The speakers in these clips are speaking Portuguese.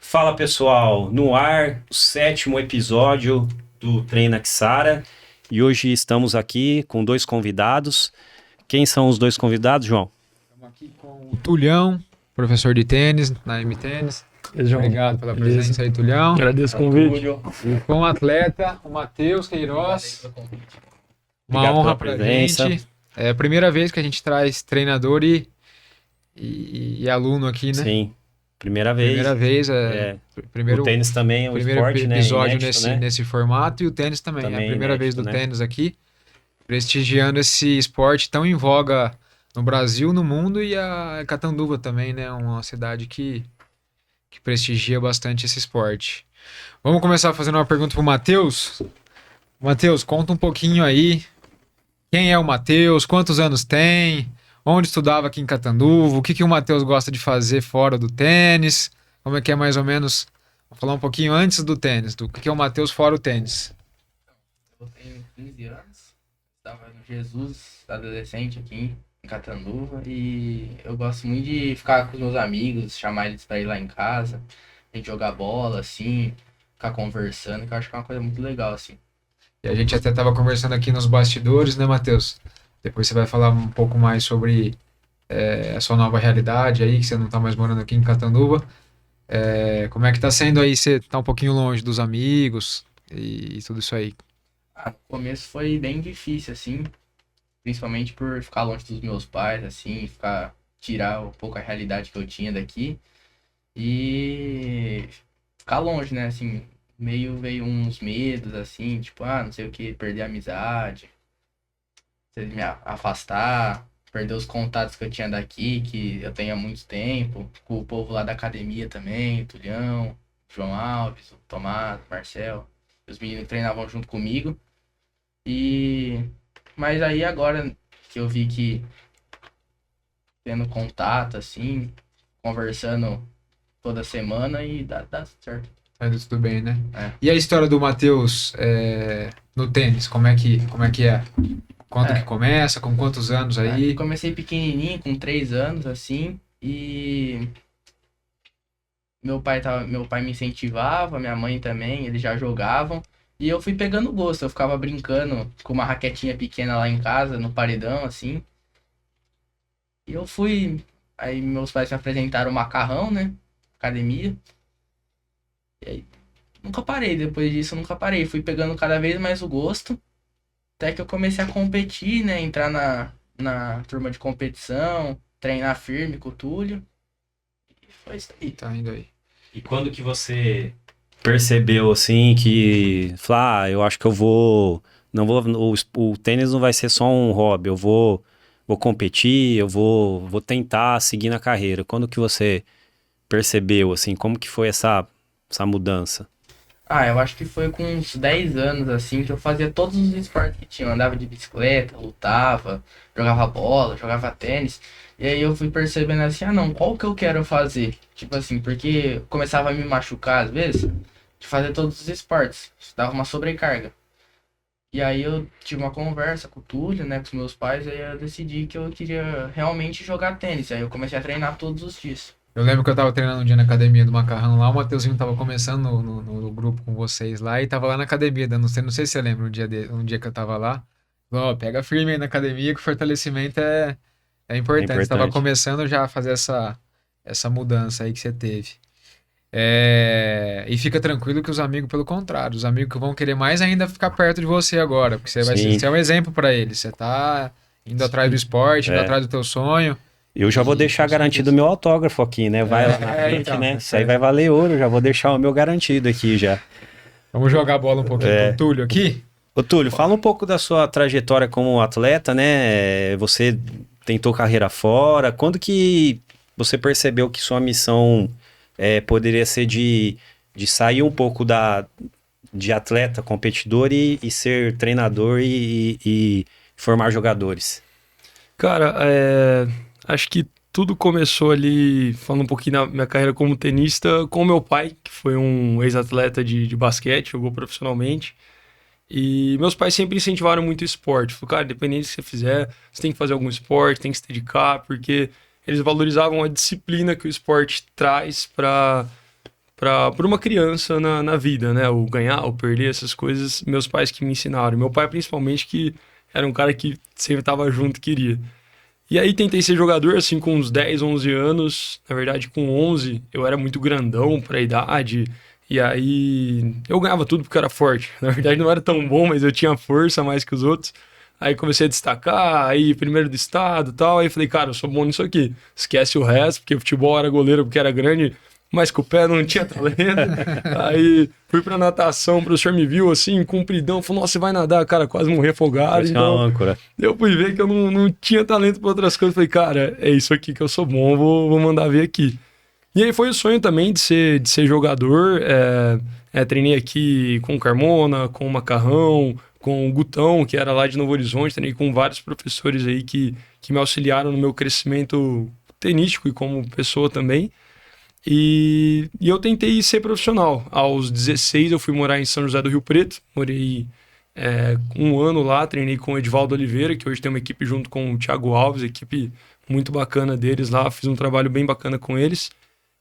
Fala pessoal, no ar, o 7º episódio do Treina Kissara e hoje estamos aqui com 2 convidados. Quem são os 2 convidados, João? Estamos aqui com o Tulhão, professor de tênis na M-Tênis. Obrigado pela presença aí, Tulhão. Agradeço o convite. E com o atleta, o Matheus Queiroz. Uma Obrigado honra pela pra presença. gente. É a primeira vez que a gente traz treinador e aluno aqui, né? Sim, primeira vez. Primeira vez, primeiro, O tênis também é um primeiro esporte, né? episódio Inédito, nesse formato, e o tênis também. É a Também primeira vez inédito, do né? tênis aqui, prestigiando esse esporte tão em voga no Brasil, no mundo, e a Catanduva também, né? Uma cidade que prestigia bastante esse esporte. Vamos começar fazendo uma pergunta pro Matheus. Matheus, conta um pouquinho aí. Quem é o Matheus? Quantos anos tem? Onde estudava aqui em Catanduva? O que o Matheus gosta de fazer fora do tênis? Como é que é mais ou menos? Vou falar um pouquinho antes do tênis, do que é o Matheus fora o tênis. Eu tenho 15 anos, estava no Jesus, adolescente aqui em Catanduva, e eu gosto muito de ficar com os meus amigos, chamar eles para ir lá em casa, a gente jogar bola, assim, ficar conversando, que eu acho que é uma coisa muito legal, assim. E a gente até estava conversando aqui nos bastidores, né, Matheus? Depois você vai falar um pouco mais sobre a sua nova realidade aí, que você não está mais morando aqui em Catanduva. Como é que tá sendo aí? Você tá um pouquinho longe dos amigos e tudo isso aí. No começo foi bem difícil, assim, principalmente por ficar longe dos meus pais, assim, tirar um pouco a realidade que eu tinha daqui e ficar longe, né, assim, meio veio uns medos, assim, tipo, não sei o que, perder a amizade, me afastar, perder os contatos que eu tinha daqui, que eu tenho há muito tempo, com o povo lá da academia também, o Tulhão, João Alves, o Tomás, o Marcel, os meninos que treinavam junto comigo. Mas aí agora que eu vi que tendo contato, assim, conversando toda semana e dá certo. Tá indo tudo bem, né? É. E a história do Matheus no tênis, como é que é? Quando que começa? Com quantos anos aí? Comecei pequenininho, com 3 anos, assim, e meu pai me incentivava, minha mãe também, eles já jogavam, e eu fui pegando gosto, eu ficava brincando com uma raquetinha pequena lá em casa, no paredão, assim, e aí meus pais me apresentaram o macarrão, né, academia, e aí nunca parei, depois disso eu nunca parei, fui pegando cada vez mais o gosto, até que eu comecei a competir, né, entrar na turma de competição, treinar firme com o Túlio, e foi isso aí. Tá indo aí. E quando que você percebeu assim que, eu acho que eu vou, não vou, o tênis não vai ser só um hobby, eu vou competir, eu vou tentar seguir na carreira. Quando que você percebeu assim, como que foi essa mudança? Eu acho que foi com uns 10 anos, assim, que eu fazia todos os esportes que tinha. Eu andava de bicicleta, lutava, jogava bola, jogava tênis. E aí eu fui percebendo assim, não, qual que eu quero fazer? Tipo assim, porque eu começava a me machucar às vezes, de fazer todos os esportes. Isso dava uma sobrecarga. E aí eu tive uma conversa com o Túlio, né, com os meus pais, e aí eu decidi que eu queria realmente jogar tênis. Aí eu comecei a treinar todos os dias. Eu lembro que eu tava treinando um dia na academia do Macarrão lá, o Mateuzinho tava começando no grupo com vocês lá e tava lá na academia, não sei se você lembra um dia que eu tava lá. Falou, pega firme aí na academia que o fortalecimento é importante. Você tava começando já a fazer essa mudança aí que você teve. E fica tranquilo que os amigos, pelo contrário, os amigos que vão querer mais ainda ficar perto de você agora, porque você é um exemplo para eles. Você tá indo atrás do esporte, indo atrás do teu sonho. Eu já vou deixar garantido o meu autógrafo aqui, né? Vai lá na frente, então, né? Isso aí vai valer ouro, já vou deixar o meu garantido aqui já. Vamos jogar a bola um pouquinho com o Túlio aqui? Ô Túlio, fala um pouco da sua trajetória como atleta, né? Você tentou carreira fora, quando que você percebeu que sua missão poderia ser de sair um pouco de atleta, competidor e ser treinador e formar jogadores? Cara, acho que tudo começou ali, falando um pouquinho da minha carreira como tenista, com meu pai, que foi um ex-atleta de basquete, jogou profissionalmente. E meus pais sempre incentivaram muito o esporte. Falaram, cara, independente do que você fizer, você tem que fazer algum esporte, tem que se dedicar, porque eles valorizavam a disciplina que o esporte traz para para uma criança na vida, né? O ganhar, o perder, essas coisas, meus pais que me ensinaram. Meu pai, principalmente, que era um cara que sempre estava junto, queria. E aí tentei ser jogador, assim, com uns 10, 11 anos. Na verdade, com 11, eu era muito grandão pra idade. E aí eu ganhava tudo porque eu era forte. Na verdade, não era tão bom, mas eu tinha força mais que os outros. Aí comecei a destacar, aí primeiro do estado e tal. Aí falei, cara, eu sou bom nisso aqui. Esquece o resto, porque futebol era goleiro porque era grande, mas com o pé não tinha talento. Aí fui pra natação, o professor me viu assim, compridão, falou, nossa, você vai nadar, cara, quase morri afogado. Parece uma Então, âncora. eu fui ver que eu não tinha talento pra outras coisas. Falei, cara, é isso aqui que eu sou bom, vou mandar ver aqui. E aí foi o sonho também de ser jogador. Treinei aqui com o Carmona, com o Macarrão, com o Gutão, que era lá de Novo Horizonte. Treinei com vários professores aí que me auxiliaram no meu crescimento tenístico e como pessoa também. E eu tentei ser profissional. Aos 16 eu fui morar em São José do Rio Preto. Morei um ano lá, treinei com o Edivaldo Oliveira, que hoje tem uma equipe junto com o Thiago Alves, equipe muito bacana deles lá. Fiz um trabalho bem bacana com eles.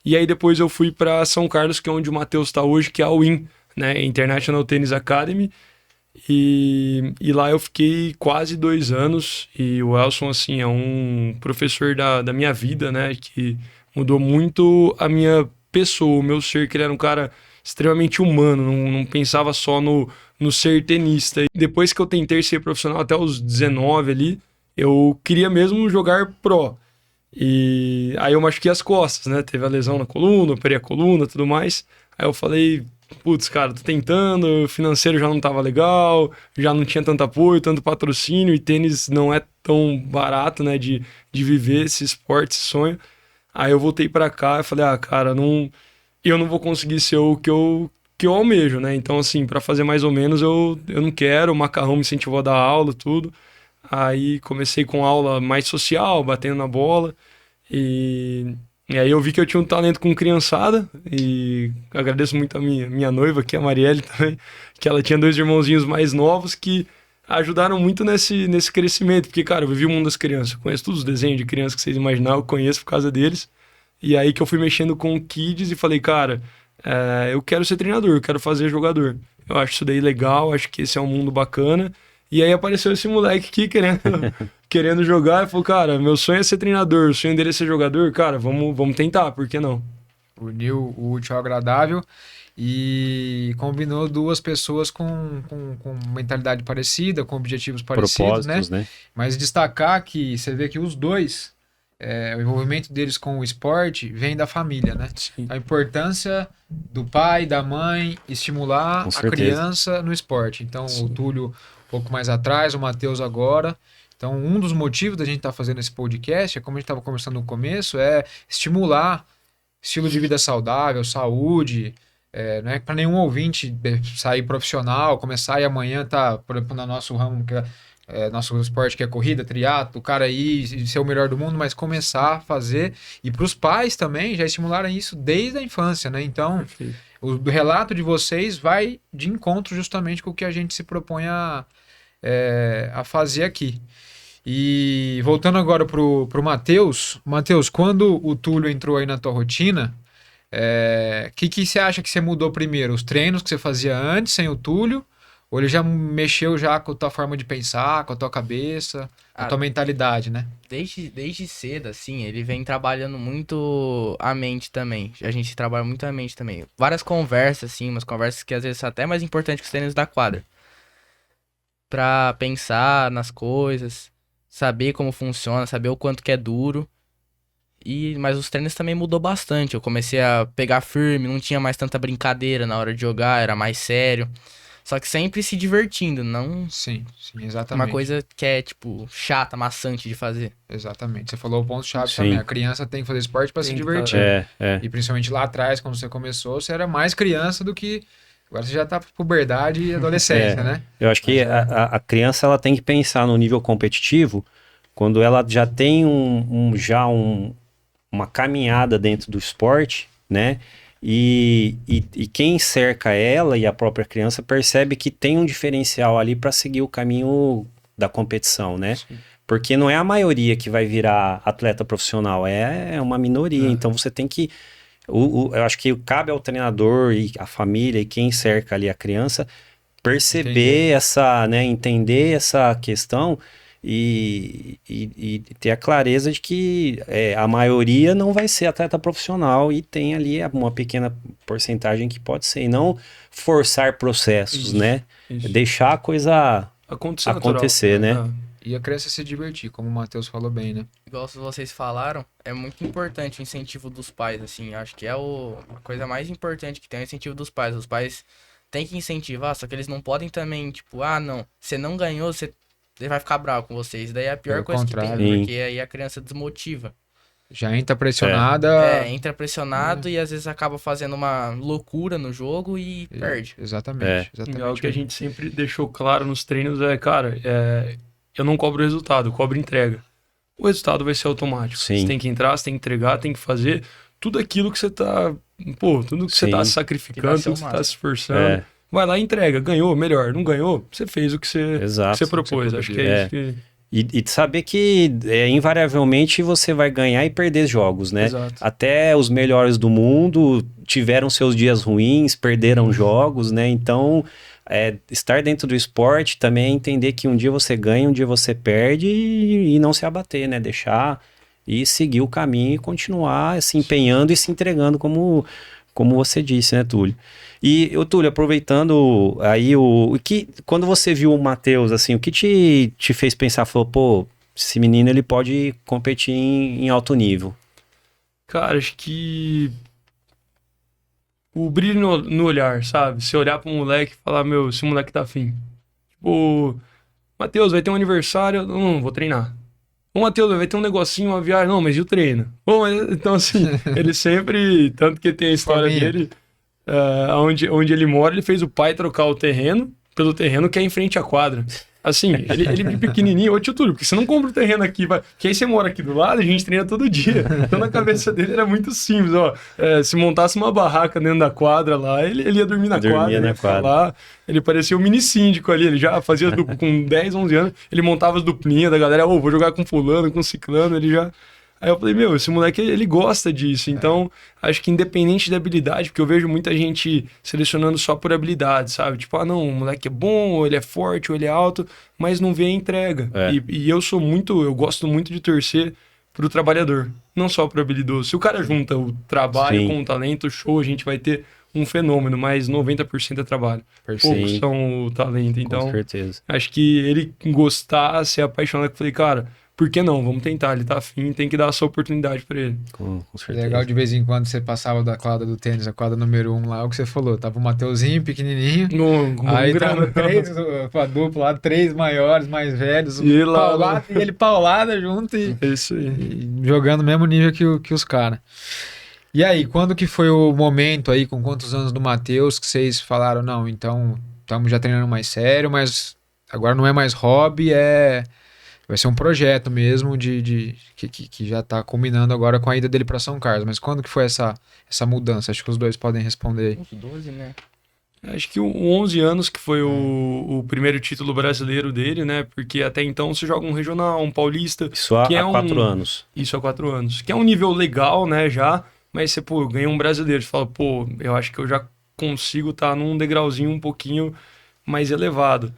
E aí depois eu fui para São Carlos, que é onde o Matheus está hoje, que é a WIN, né? International Tennis Academy. E lá eu fiquei quase 2 anos. E o Elson, assim, é um professor da minha vida, né? Que mudou muito a minha pessoa, o meu ser, que ele era um cara extremamente humano, não pensava só no ser tenista. E depois que eu tentei ser profissional até os 19 ali, eu queria mesmo jogar pro. E aí eu machuquei as costas, né? Teve a lesão na coluna, operei a coluna, tudo mais. Aí eu falei, putz, cara, tô tentando, o financeiro já não tava legal, já não tinha tanto apoio, tanto patrocínio, e tênis não é tão barato, né, de viver esse esporte, esse sonho. Aí eu voltei pra cá e falei, cara, eu não vou conseguir ser o que eu almejo, né? Então, assim, pra fazer mais ou menos, eu não quero, o Macarrão me incentivou a dar aula, tudo. Aí comecei com aula mais social, batendo na bola. E aí eu vi que eu tinha um talento com criançada. E agradeço muito a minha noiva, que é a Marielle também, que ela tinha 2 irmãozinhos mais novos que ajudaram muito nesse crescimento. Porque, cara, eu vivi o mundo das crianças. Eu conheço todos os desenhos de criança que vocês imaginaram, eu conheço por causa deles. E aí que eu fui mexendo com kids e falei, cara, eu quero ser treinador, eu quero fazer jogador. Eu acho isso daí legal, acho que esse é um mundo bacana. E aí apareceu esse moleque aqui querendo jogar e falou, cara, meu sonho é ser treinador, o sonho dele é ser jogador, cara, vamos tentar, por que não? Uniu o útil ao agradável e combinou 2 pessoas com mentalidade parecida, com objetivos parecidos, Propósitos, né? Mas destacar que você vê que os dois, o envolvimento deles com o esporte vem da família, né? Sim. A importância do pai, da mãe, estimular Com a certeza. criança no esporte. Então, o Túlio um pouco mais atrás, o Matheus agora. Então, um dos motivos da gente estar fazendo esse podcast, como a gente estava conversando no começo, é estimular estilo de vida saudável, saúde. Não é para nenhum ouvinte sair profissional, começar e amanhã tá, por exemplo, no nosso ramo, que nosso esporte que é corrida, triatlo, o cara ir e ser o melhor do mundo, mas começar a fazer. E para os pais também já estimularem isso desde a infância, né? Então, Perfeito. o relato de vocês vai de encontro justamente com o que a gente se propõe a fazer aqui. E voltando agora pro Matheus. Matheus, quando o Túlio entrou aí na tua rotina, que você acha que você mudou primeiro? Os treinos que você fazia antes, sem o Túlio? Ou ele já mexeu já com a tua forma de pensar, com a tua cabeça, com a tua mentalidade, né? Desde cedo, assim, ele vem trabalhando muito a mente também. A gente trabalha muito a mente também. Várias conversas, assim, umas conversas que às vezes são até mais importantes que os treinos da quadra. Pra pensar nas coisas, saber como funciona, saber o quanto que é duro. Mas os treinos também mudou bastante. Eu comecei a pegar firme, não tinha mais tanta brincadeira na hora de jogar, era mais sério. Só que sempre se divertindo, não Sim, exatamente. uma coisa que é, tipo, chata, maçante de fazer. Exatamente. Você falou o ponto-chave Sim. também. A criança tem que fazer esporte para se Tem que divertir. É. E principalmente lá atrás, quando você começou, você era mais criança do que... Agora você já tá puberdade e adolescência, né? Eu acho que a criança ela tem que pensar no nível competitivo quando ela já tem uma caminhada dentro do esporte, né? E quem cerca ela e a própria criança percebe que tem um diferencial ali para seguir o caminho da competição, né? Sim. Porque não é a maioria que vai virar atleta profissional, é uma minoria. Então você tem que eu acho que cabe ao treinador e a família e quem cerca ali a criança perceber essa, né, entender essa questão e ter a clareza de que a maioria não vai ser atleta profissional e tem ali uma pequena porcentagem que pode ser, e não forçar processos, Isso, né? isso. Deixar a coisa natural, acontecer, né? Ah, E a criança se divertir, como o Matheus falou bem, né? Igual vocês falaram, é muito importante o incentivo dos pais, assim. Acho que é a coisa mais importante que tem, é o incentivo dos pais. Os pais têm que incentivar, só que eles não podem também, tipo, ah, não, você não ganhou, ele vai ficar bravo com vocês. Daí é a pior Pelo coisa que contrário. tem, Sim. porque aí a criança desmotiva. Já entra pressionada. Entra pressionado e às vezes acaba fazendo uma loucura no jogo e perde. Exatamente. e algo Exatamente. que a gente sempre deixou claro nos treinos cara, eu não cobro resultado, eu cobro entrega. O resultado vai ser automático. Sim. Você tem que entrar, você tem que entregar, tem que fazer tudo aquilo que você tá, tudo que você tá Sim. sacrificando, Que tudo vai que ser você o tá se máximo. esforçando. Vai lá e entrega. Ganhou, melhor. Não ganhou, você fez o que você, Exato. que você propôs. Acho que é isso que... E saber que invariavelmente você vai ganhar e perder jogos, né? Exato. Até os melhores do mundo tiveram seus dias ruins, perderam jogos, né? Então, estar dentro do esporte também é entender que um dia você ganha, um dia você perde e não se abater, né? Deixar e seguir o caminho e continuar se empenhando e se entregando como você disse, né, Túlio? E, Túlio, aproveitando aí quando você viu o Matheus, assim, o que te fez pensar, falou, pô, esse menino ele pode competir em alto nível? Cara, acho que o brilho no olhar, sabe? Você olhar para um moleque e falar, meu, esse moleque tá afim. Tipo, Matheus, vai ter um aniversário, não, vou treinar. Ô, Matheus, vai ter um negocinho, uma viagem, não, mas e o treino? Bom, então assim, ele sempre, tanto que tem a história Família. dele, onde ele mora, ele fez o pai trocar o terreno pelo terreno que é em frente à quadra. Assim, ele de pequenininho, ô tio Túlio, porque você não compra o terreno aqui, vai. Porque aí você mora aqui do lado, a gente treina todo dia. Então na cabeça dele era muito simples, ó. Se montasse uma barraca dentro da quadra lá, ele ia dormir na Dormia quadra, na ia ficar quadra. lá. Ele parecia o mini síndico ali, ele já fazia com 10, 11 anos, ele montava as duplinhas da galera, vou jogar com fulano, com ciclano, ele já... Aí eu falei, meu, esse moleque, ele gosta disso. Então, acho que independente da habilidade, porque eu vejo muita gente selecionando só por habilidade, sabe? Tipo, não, o moleque é bom, ou ele é forte, ou ele é alto, mas não vê a entrega. E eu gosto muito de torcer pro trabalhador, não só pro habilidoso. Se o cara junta o trabalho Sim. com o talento, show, a gente vai ter um fenômeno, mas 90% é trabalho. Poucos Sim. são o talento. Com Então, certeza. acho que ele gostar, ser apaixonado, eu falei, cara, por que não? Vamos tentar, ele tá afim, tem que dar essa oportunidade pra ele. Com certeza. Legal de vez em quando você passava da quadra do tênis, a quadra número 1 lá, o que você falou. Tava o Mateuzinho pequenininho. Aí tava três, com a dupla lá, três maiores, mais velhos, E lá, paulada, e ele paulada junto e É isso aí. jogando no mesmo nível que os caras. E aí, quando que foi o momento aí, com quantos anos do Matheus, que vocês falaram, não, então estamos já treinando mais sério, mas agora não é mais hobby, vai ser um projeto mesmo que já tá combinando agora com a ida dele para São Carlos. Mas quando que foi essa mudança? Acho que os dois podem responder aí. Uns 12, né? Acho que 11 anos que foi o primeiro título brasileiro dele, né? Porque até então você joga um regional, um paulista. Isso há que é 4 anos. Isso há 4 anos. Que é um nível legal, né, já. Mas você, ganha um brasileiro. Você fala, eu acho que eu já consigo estar num degrauzinho um pouquinho mais elevado.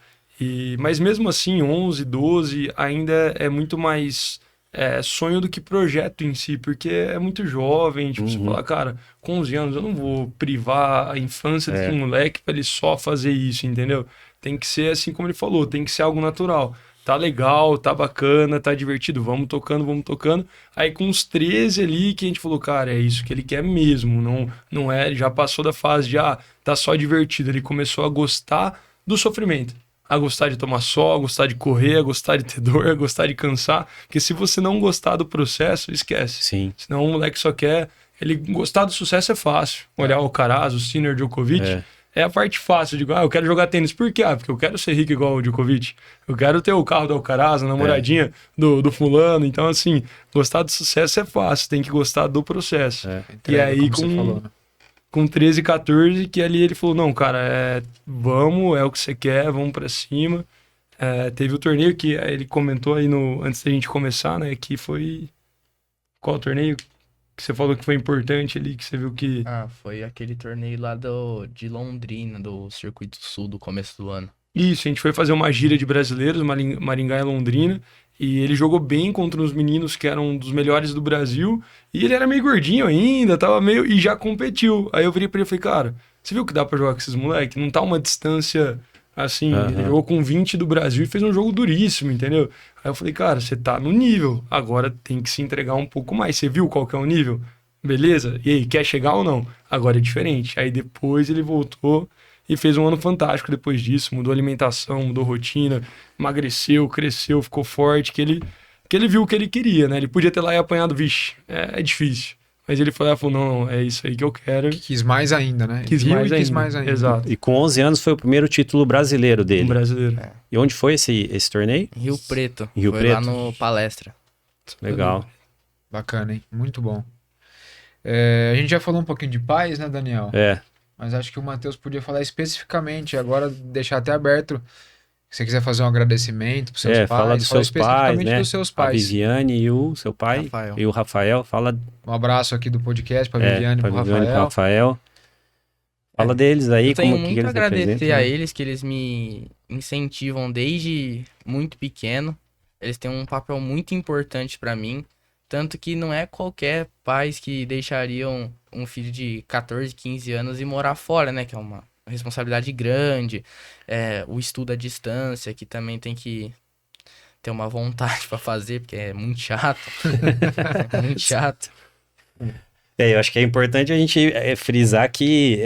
Mas mesmo assim, 11, 12 ainda é muito mais sonho do que projeto em si, porque é muito jovem. Tipo, você fala, cara, com 11 anos eu não vou privar a infância desse moleque para ele só fazer isso, entendeu? Tem que ser assim como ele falou, tem que ser algo natural. Tá legal, tá bacana, tá divertido, vamos tocando, vamos tocando. Aí com uns 13 ali que a gente falou, cara, é isso que ele quer mesmo, não é, já passou da fase de, tá só divertido. Ele começou a gostar do sofrimento. A gostar de tomar sol, a gostar de correr, a gostar de ter dor, a gostar de cansar. Porque se você não gostar do processo, esquece. Sim. Senão o moleque só quer... Ele gostar do sucesso é fácil. Olhar o Alcaraz, o Sinner, o Djokovic, é a parte fácil. Digo, eu quero jogar tênis. Por quê? Porque eu quero ser rico igual o Djokovic. Eu quero ter o carro do Alcaraz, a namoradinha do fulano. Então, assim, gostar do sucesso é fácil. Tem que gostar do processo. E aí, como você falou, né? com 13, 14, que ali ele falou, não, cara, vamos, é o que você quer, vamos pra cima. Teve o torneio que ele comentou aí antes da gente começar, né, que foi... Qual o torneio? que você falou que foi importante ali, que você viu que... Ah, foi aquele torneio lá de Londrina, do Circuito Sul, do começo do ano. Isso, a gente foi fazer uma gira de brasileiros, Maringá e Londrina, e ele jogou bem contra os meninos que eram dos melhores do Brasil, e ele era meio gordinho ainda, tava meio... e já competiu. Aí eu virei pra ele e falei, cara, você viu que dá pra jogar com esses moleques? Não tá uma distância assim, ele jogou com 20 do Brasil e fez um jogo duríssimo, entendeu? Aí eu falei, cara, você tá no nível, agora tem que se entregar um pouco mais. Você viu qual que é o nível? Beleza? E aí, quer chegar ou não? Agora é diferente. Aí depois ele voltou e fez um ano fantástico depois disso, mudou alimentação, mudou rotina, emagreceu, cresceu, ficou forte, que ele viu o que ele queria, né? Ele podia ter lá e apanhado, vixe, é difícil. Mas ele foi lá e falou, não, é isso aí que eu quero. Quis mais ainda, né? Quis Viu mais e quis ainda. mais ainda. Exato. E com 11 anos foi o primeiro título brasileiro dele. Um brasileiro. E onde foi esse torneio? Em Rio Preto. Rio foi Preto? lá no Palestra. Legal. Bacana, hein? Muito bom. A gente já falou um pouquinho de pais, né, Daniel? É. Mas acho que o Matheus podia falar especificamente, agora deixar até aberto. Se você quiser fazer um agradecimento para seus pais, fala dos seus pais, especificamente né? dos seus A pais. Viviane e o seu pai. Rafael. E o Rafael. Fala Um abraço aqui do podcast para Viviane e pra para Viviane e pro Rafael. Rafael. Fala deles aí, Eu tenho como que muito a eles agradecer representam, a né? eles, que eles me incentivam desde muito pequeno. Eles têm um papel muito importante pra mim. Tanto que não é qualquer pais que deixariam um filho de 14, 15 anos e morar fora, né? Que é uma responsabilidade grande. O estudo à distância, que também tem que ter uma vontade pra fazer, porque é muito chato. É muito chato. Eu acho que é importante a gente frisar que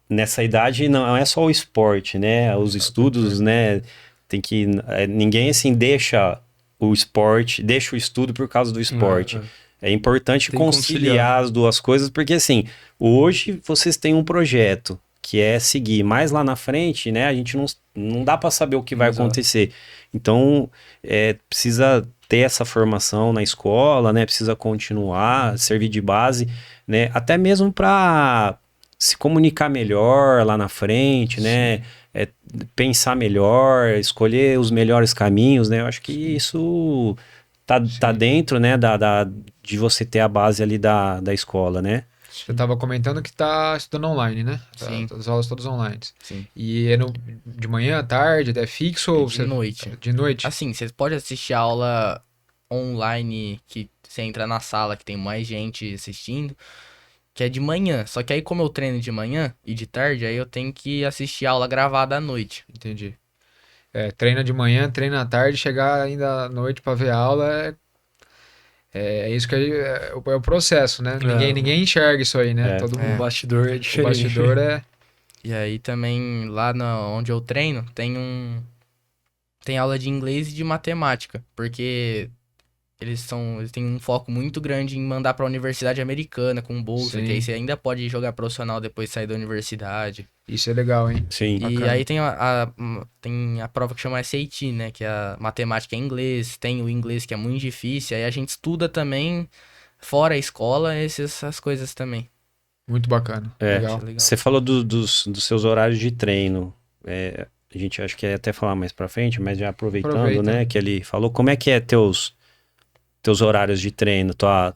nessa idade não é só o esporte, né? Os estudos, né? Tem que ninguém assim deixa o esporte, deixa o estudo por causa do esporte. É importante Tem que conciliar as duas coisas, porque assim, hoje vocês têm um projeto que é seguir, mais lá na frente, né? A gente não dá para saber o que vai acontecer. Então, precisa ter essa formação na escola, né? Precisa continuar, servir de base, né? Até mesmo para se comunicar melhor lá na frente, né? Pensar melhor, escolher os melhores caminhos, né? Eu acho que isso tá dentro, né? De você ter a base ali da escola, né? Você estava comentando que está estudando online, né? Sim. As aulas todas online. Sim. E de manhã, à tarde, é fixo ou De noite. De noite? Assim, você pode assistir a aula online, que você entra na sala que tem mais gente assistindo, que é de manhã. Só que aí, como eu treino de manhã e de tarde, aí eu tenho que assistir a aula gravada à noite. Entendi. Treina de manhã, treina à tarde, chegar ainda à noite para ver a aula é isso que é o processo, né? Ninguém enxerga isso aí, né? Todo O mundo. bastidor é O diferente. bastidor E aí também, lá onde eu treino, tem aula de inglês e de matemática, porque eles têm um foco muito grande em mandar pra universidade americana com bolsa, Sim. que aí você ainda pode jogar profissional depois de sair da universidade. Isso é legal, hein? Sim. E Bacana. aí tem a prova que chama SAT, né? Que é a matemática em inglês, tem o inglês que é muito difícil, aí a gente estuda também, fora a escola, essas coisas também. Muito bacana. Legal. Legal. Você falou dos seus horários de treino. A gente acho que ia até falar mais pra frente, mas já aproveitando, Aproveita. né? Que ele falou, como é que é teus horários de treino, tua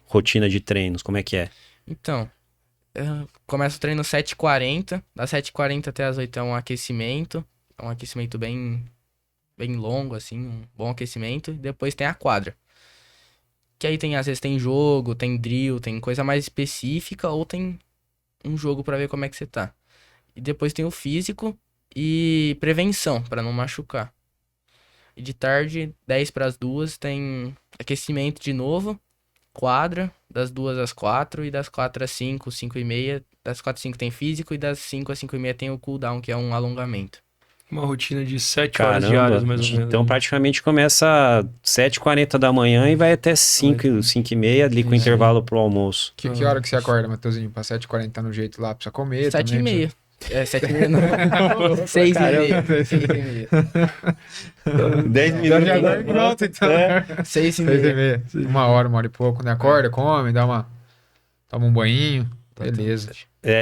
rotina de treinos, como é que é? Então, eu começo o treino 7h40, das 7h40 até as 8 é um aquecimento. É um aquecimento bem longo, assim, um bom aquecimento. Depois tem a quadra. Que aí às vezes tem jogo, tem drill, tem coisa mais específica, ou tem um jogo pra ver como é que você tá. E depois tem o físico e prevenção, pra não machucar. E de tarde, 10 para as 2, tem aquecimento de novo, quadra, das 2 às 4 e das 4 às 5, 5h30. Das 4 às 5 tem físico e das 5 às 5h30 tem o cooldown, que é um alongamento. Uma rotina de 7 horas diárias, Caramba, mais ou menos. então praticamente começa 7h40 da manhã e vai até 5h30 ali com Isso. intervalo pro almoço. Que hora que você acorda, Matheusinho? Pra 7h40 tá no jeito lá, precisa comer também. 7h30. 7h30 não. 6h30. 6h30. 10 Já minutos. agora pronto, então. 6h30. 6h30. Uma hora e pouco, né? Acorda, come, toma um banho. Beleza.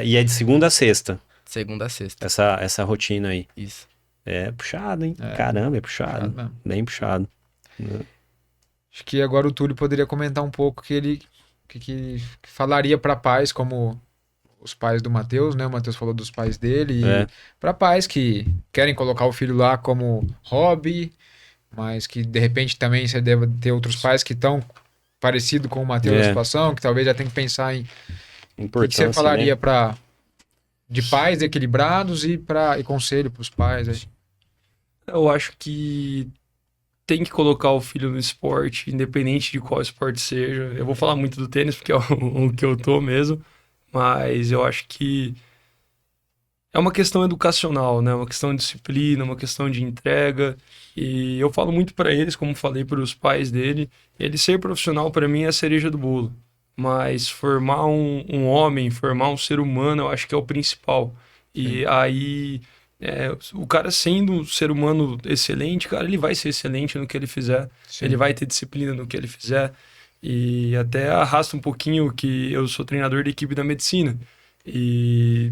E é de segunda a sexta, Segunda a sexta. essa rotina aí. Isso. É puxado, hein? Caramba, é puxado. Puxado mesmo. Bem puxado. Acho que agora o Túlio poderia comentar um pouco que falaria para pais como os pais do Matheus, né? O Matheus falou dos pais dele. É. E para pais que querem colocar o filho lá como hobby, mas que de repente também você deve ter outros pais que estão parecido com o Matheus na situação, que talvez já tem que pensar em o que você falaria né? de pais equilibrados e conselho para os pais. Aí. Eu acho que tem que colocar o filho no esporte, independente de qual esporte seja. Eu vou falar muito do tênis, porque é o que eu tô mesmo, mas eu acho que é uma questão educacional, né? Uma questão de disciplina, uma questão de entrega. E eu falo muito para eles, como falei para os pais dele, ele ser profissional para mim é a cereja do bolo. Mas formar um homem, formar um ser humano, eu acho que é o principal. E aí, o cara sendo um ser humano excelente, cara, ele vai ser excelente no que ele fizer. Sim. Ele vai ter disciplina no que ele fizer. E até arrasta um pouquinho que eu sou treinador da equipe da medicina. E,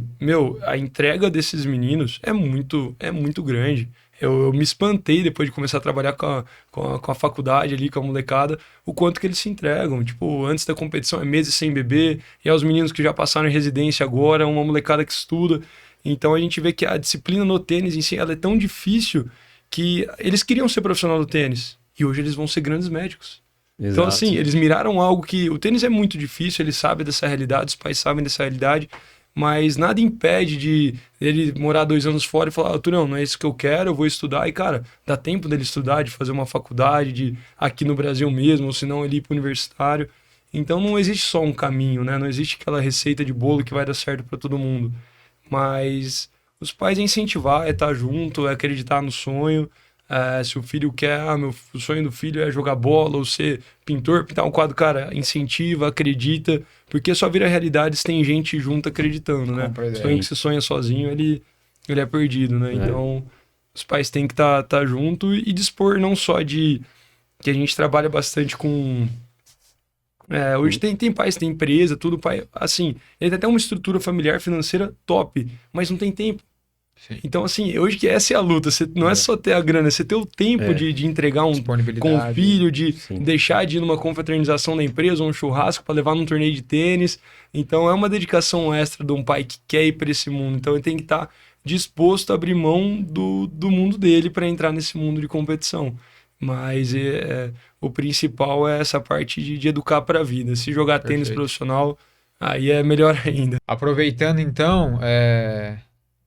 a entrega desses meninos é muito grande. Eu me espantei depois de começar a trabalhar com a faculdade ali, com a molecada, o quanto que eles se entregam. Tipo, antes da competição é meses sem beber, e aos meninos que já passaram em residência agora, uma molecada que estuda. Então a gente vê que a disciplina no tênis em si ela é tão difícil que eles queriam ser profissional do tênis, e hoje eles vão ser grandes médicos. Exato. Então, assim, eles miraram algo que... O tênis é muito difícil, eles sabem dessa realidade, os pais sabem dessa realidade, mas nada impede de ele morar 2 anos fora e falar, Turão, não é isso que eu quero, eu vou estudar. E, cara, dá tempo dele estudar, de fazer uma faculdade, de aqui no Brasil mesmo, ou se não ele ir para o universitário. Então, não existe só um caminho, né? Não existe aquela receita de bolo que vai dar certo para todo mundo. Mas os pais é incentivar, é estar junto, é acreditar no sonho. Se o filho quer, o sonho do filho é jogar bola ou ser pintor, pintar um quadro, cara, incentiva, acredita, porque só vira realidade se tem gente junto acreditando, né? O sonho que você sonha sozinho, ele é perdido, né? Então, os pais têm que tá junto e dispor não só de... que a gente trabalha bastante com... hoje tem pais, tem empresa, tudo, pai, assim, ele tem até uma estrutura familiar financeira top, mas não tem tempo. Sim. Então, assim, hoje que essa é a luta, não é só ter a grana, você ter o tempo de entregar com o filho, de deixar de ir numa confraternização da empresa, um churrasco para levar num torneio de tênis. Então, é uma dedicação extra de um pai que quer ir para esse mundo. Então, ele tem que estar disposto a abrir mão do mundo dele para entrar nesse mundo de competição. Mas o principal é essa parte de educar para a vida. Se jogar tênis profissional, aí é melhor ainda. Aproveitando, então...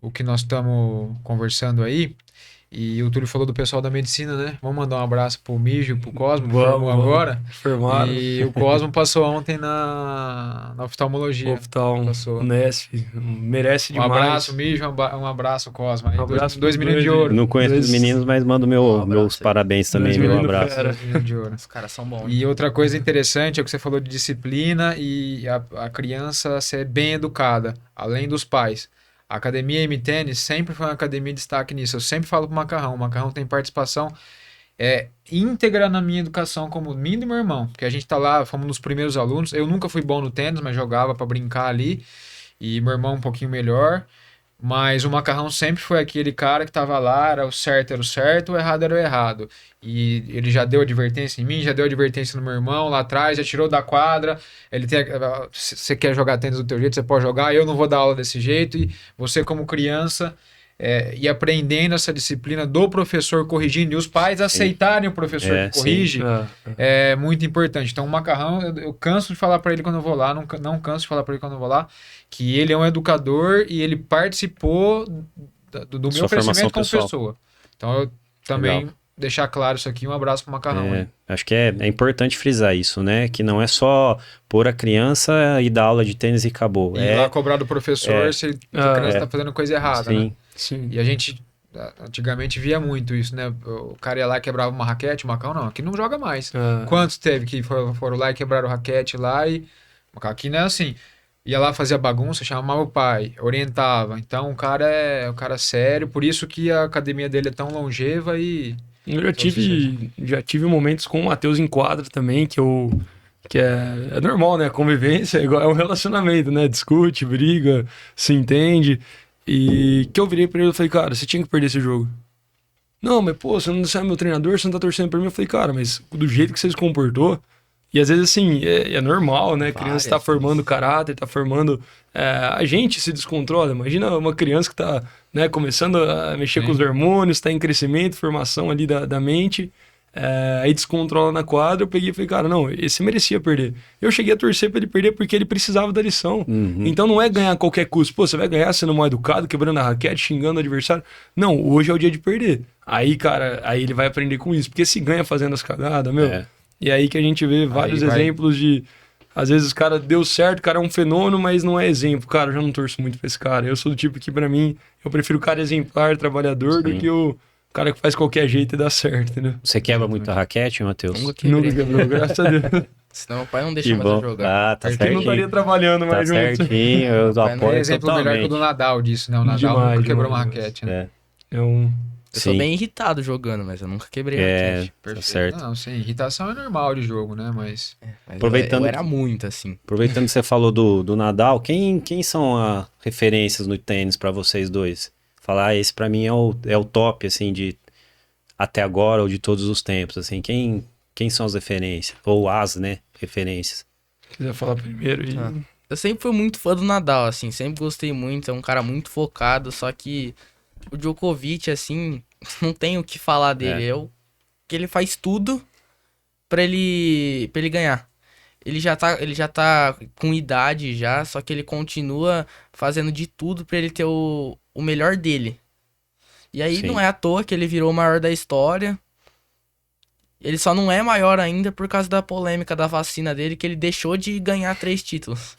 o que nós estamos conversando aí, e o Túlio falou do pessoal da medicina, né? Vamos mandar um abraço pro Mijo, pro Cosmo, que formou agora. Formaram. E o Cosmo passou ontem na oftalmologia. Passou. Nesp, merece demais. Um abraço, Mijo, um abraço, Cosmo. Aí, um abraço dois meninos de ouro. Não conheço os meninos, mas mando meus parabéns também, meu abraço. De ouro. Os caras são bons. E outra coisa interessante é o que você falou de disciplina e a criança ser bem educada, além dos pais. A Academia M-Tênis sempre foi uma academia de destaque nisso. Eu sempre falo pro Macarrão. O Macarrão tem participação íntegra na minha educação, como mim e do meu irmão. Porque a gente tá lá, fomos nos primeiros alunos. Eu nunca fui bom no tênis, mas jogava para brincar ali. E meu irmão um pouquinho melhor. Mas o Macarrão sempre foi aquele cara que tava lá, era o certo, o errado era o errado. E ele já deu advertência em mim, já deu advertência no meu irmão lá atrás, já tirou da quadra. Ele tem, se você quer jogar tênis do teu jeito, você pode jogar, eu não vou dar aula desse jeito. E você como criança ir aprendendo essa disciplina do professor corrigindo, e os pais aceitarem o professor que corrige, é muito importante. Então o Macarrão, eu canso de falar para ele quando eu vou lá, não canso de falar para ele quando eu vou lá, que ele é um educador e ele participou do meu crescimento como pessoa. Então eu também deixar claro isso aqui, um abraço pro Macarrão. Acho que é importante frisar isso, né? Que não é só pôr a criança e dar aula de tênis e acabou. E lá cobrar do professor se a criança tá fazendo coisa errada, né? Sim. E a gente antigamente via muito isso, né? O cara ia lá e quebrava uma raquete, o Macau não, aqui não joga mais. Quantos teve que foram lá e quebraram a raquete lá e... Aqui não é assim. Ia lá, fazia bagunça, chamava o pai, orientava. Então o cara é sério, por isso que a academia dele é tão longeva e... Eu já tive momentos com o Matheus em quadra também, que é normal, né? A convivência é um relacionamento, né? Discute, briga, se entende. E que eu virei pra ele e falei, cara, você tinha que perder esse jogo. Não, mas pô, você não é meu treinador, você não tá torcendo pra mim. Eu falei, cara, mas do jeito que você se comportou, e às vezes assim, é normal, né? A criança tá formando caráter, tá formando... a gente se descontrola. Imagina uma criança que tá, né, começando a mexer com os hormônios, tá em crescimento, formação ali da mente... aí descontrola na quadra. Eu peguei e falei, cara, não, esse merecia perder. Eu cheguei a torcer pra ele perder porque ele precisava da lição. Então não é ganhar a qualquer custo. Pô, você vai ganhar sendo mal educado, quebrando a raquete, xingando o adversário. Não, hoje é o dia de perder. Aí, cara, aí ele vai aprender com isso. Porque se ganha fazendo as cagadas, meu. E aí que a gente vê vários exemplos de... Às vezes o cara deu certo, o cara é um fenômeno, mas não é exemplo. Cara, eu já não torço muito pra esse cara. Eu sou do tipo que, pra mim, eu prefiro o cara exemplar, trabalhador, do que o cara que faz qualquer jeito e dá certo, entendeu? Você quebra muito a raquete, Matheus? Nunca quebrei. Nunca quebrou, graças a Deus. Senão meu pai não deixa mais eu jogar. Ah, tá Porque não certinho. estaria trabalhando Tá mais junto. certinho, eu Pai, não apoio É exemplo melhor que o do totalmente. Nadal disso, né? O Nadal Demais, nunca quebrou demais. uma raquete, né? É um... Eu sou Sim. bem irritado jogando, mas eu nunca quebrei a raquete. Tá certo. Não, sim, irritação é normal de jogo, né? Mas Mas Aproveitando eu era muito, assim. Aproveitando que você falou do Nadal, quem são as referências no tênis pra vocês dois? Falar, esse pra mim é o top, assim, de até agora ou de todos os tempos, assim. Quem são as referências? Ou as, né, referências? Se quiser falar primeiro e... Eu sempre fui muito fã do Nadal, assim. Sempre gostei muito. É um cara muito focado. Só que o Djokovic, assim, não tem o que falar dele. Que ele faz tudo pra ele ganhar. Ele já tá com idade já, só que ele continua fazendo de tudo pra ele ter o melhor dele. E aí Sim. não é à toa que ele virou o maior da história. Ele só não é maior ainda por causa da polêmica da vacina dele, que ele deixou de ganhar 3 títulos.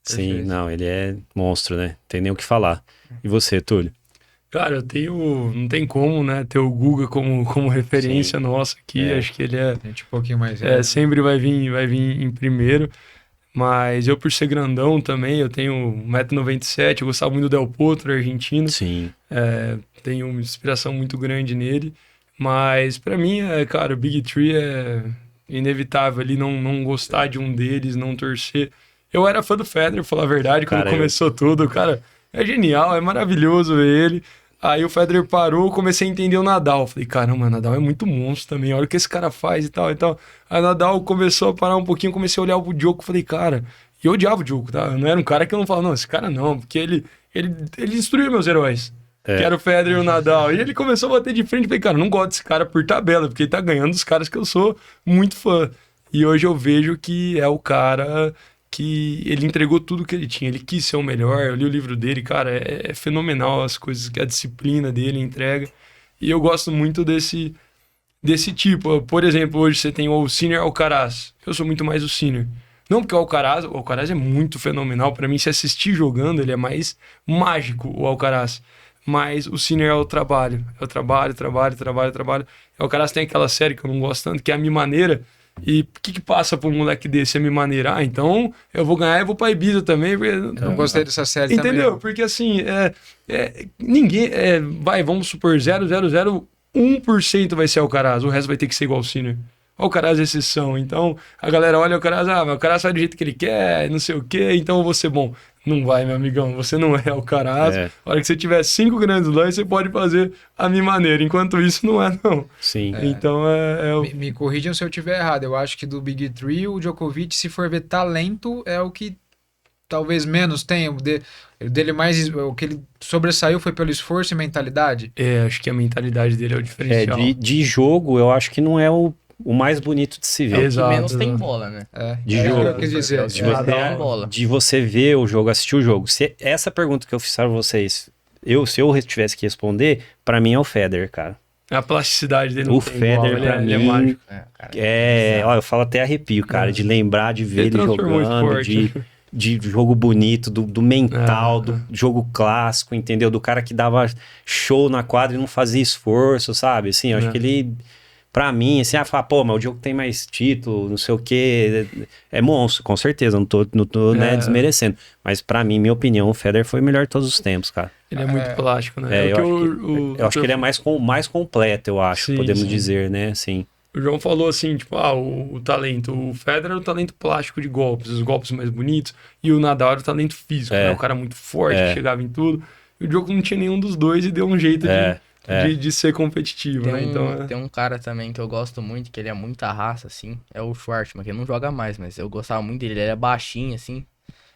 Sim, Perfeito. não, ele é monstro, né? Tem nem o que falar. E você, Túlio? Cara, eu tenho... Não tem como, né? Ter o Guga como referência nossa aqui. Acho que ele gente um pouquinho mais sempre vai vir em primeiro. Mas eu, por ser grandão também, eu tenho 1,97 m, eu gostava muito do Del Potro, argentino. Sim. Tenho uma inspiração muito grande nele. Mas pra mim, cara, o Big Three é inevitável ali não gostar de um deles, não torcer. Eu era fã do Federer, pra falar a verdade, quando Cara, começou tudo. Cara, é genial, é maravilhoso ver ele. Aí o Federer parou, comecei a entender o Nadal. Falei, caramba, o Nadal é muito monstro também, olha o que esse cara faz e tal e tal. Aí o Nadal começou a parar um pouquinho, comecei a olhar o Djoko, falei, cara... E eu odiava o Djoko, tá? Eu não era um cara que eu não falava, não, esse cara não, porque ele destruiu meus heróis. Que era o Federer e o Nadal. E ele começou a bater de frente. Falei, cara, não gosto desse cara por tabela, porque ele tá ganhando dos caras que eu sou muito fã. E hoje eu vejo que é o cara que ele entregou tudo que ele tinha. Ele quis ser o melhor. Eu li o livro dele, cara, é fenomenal as coisas, a disciplina dele, a entrega. E eu gosto muito desse tipo. Por exemplo, hoje você tem o Sinner Alcaraz. Eu sou muito mais o Sinner. Não porque o Alcaraz é muito fenomenal. Pra mim, se assistir jogando, ele é mais mágico, o Alcaraz. Mas o Sinner é o trabalho. É o trabalho. O Alcaraz tem aquela série que eu não gosto tanto, que é a Me Maneira. E o que passa pra um moleque desse a me maneirar? Então, eu vou ganhar e vou pra Ibiza também. Porque... Eu gostei dessa série Entendeu? também. Porque assim, ninguém... vamos supor, 0,001% vai ser Alcaraz. O resto vai ter que ser igual o Sinner. O Alcaraz é exceção. Então, a galera olha o Alcaraz, mas o Alcaraz faz do jeito que ele quer, não sei o quê, então eu vou ser bom. Não vai, meu amigão, você não é Alcaraz. A hora que você tiver 5 grandes lãs, você pode fazer a minha maneira. Enquanto isso, não é, não. Sim. Então, Me corrijam se eu estiver errado. Eu acho que do Big Three, o Djokovic, se for ver talento, é o que talvez menos tenha. O dele mais... O que ele sobressaiu foi pelo esforço e mentalidade. Acho que a mentalidade dele é o diferencial. De jogo, eu acho que não é o mais bonito de se ver. Exato. Que menos tem bola, né? De É jogo. o que eu quis dizer. De você ver o jogo, assistir o jogo. Essa pergunta que eu fiz para vocês, se eu tivesse que responder, pra mim é o Federer, cara. A plasticidade dele não O tem Federer, igual, pra ele é mim, mágico. eu falo até arrepio, cara, de lembrar de ver ele transformou o jogando, esporte. de jogo bonito, do mental, do jogo clássico, entendeu? Do cara que dava show na quadra e não fazia esforço, sabe? Assim, eu acho que ele... Pra mim, assim, falar, pô, mas o Diogo tem mais título, não sei o quê. É monstro, com certeza, não tô né, desmerecendo. Mas pra mim, minha opinião, o Federer foi o melhor de todos os tempos, cara. Ele é muito plástico, né? Eu acho que ele é mais completo, eu acho, Sim, podemos sim. dizer, né? Sim. O João falou assim, tipo, o talento. O Federer é o talento plástico de golpes, os golpes mais bonitos. E o Nadal era o talento físico, né? O cara muito forte, que chegava em tudo. E o Djokovic não tinha nenhum dos dois e deu um jeito É. de ser competitivo, né? Então, Tem um cara também que eu gosto muito, que ele é muita raça, assim, é o Schwartzman, que ele não joga mais, mas eu gostava muito dele, ele era baixinho, assim,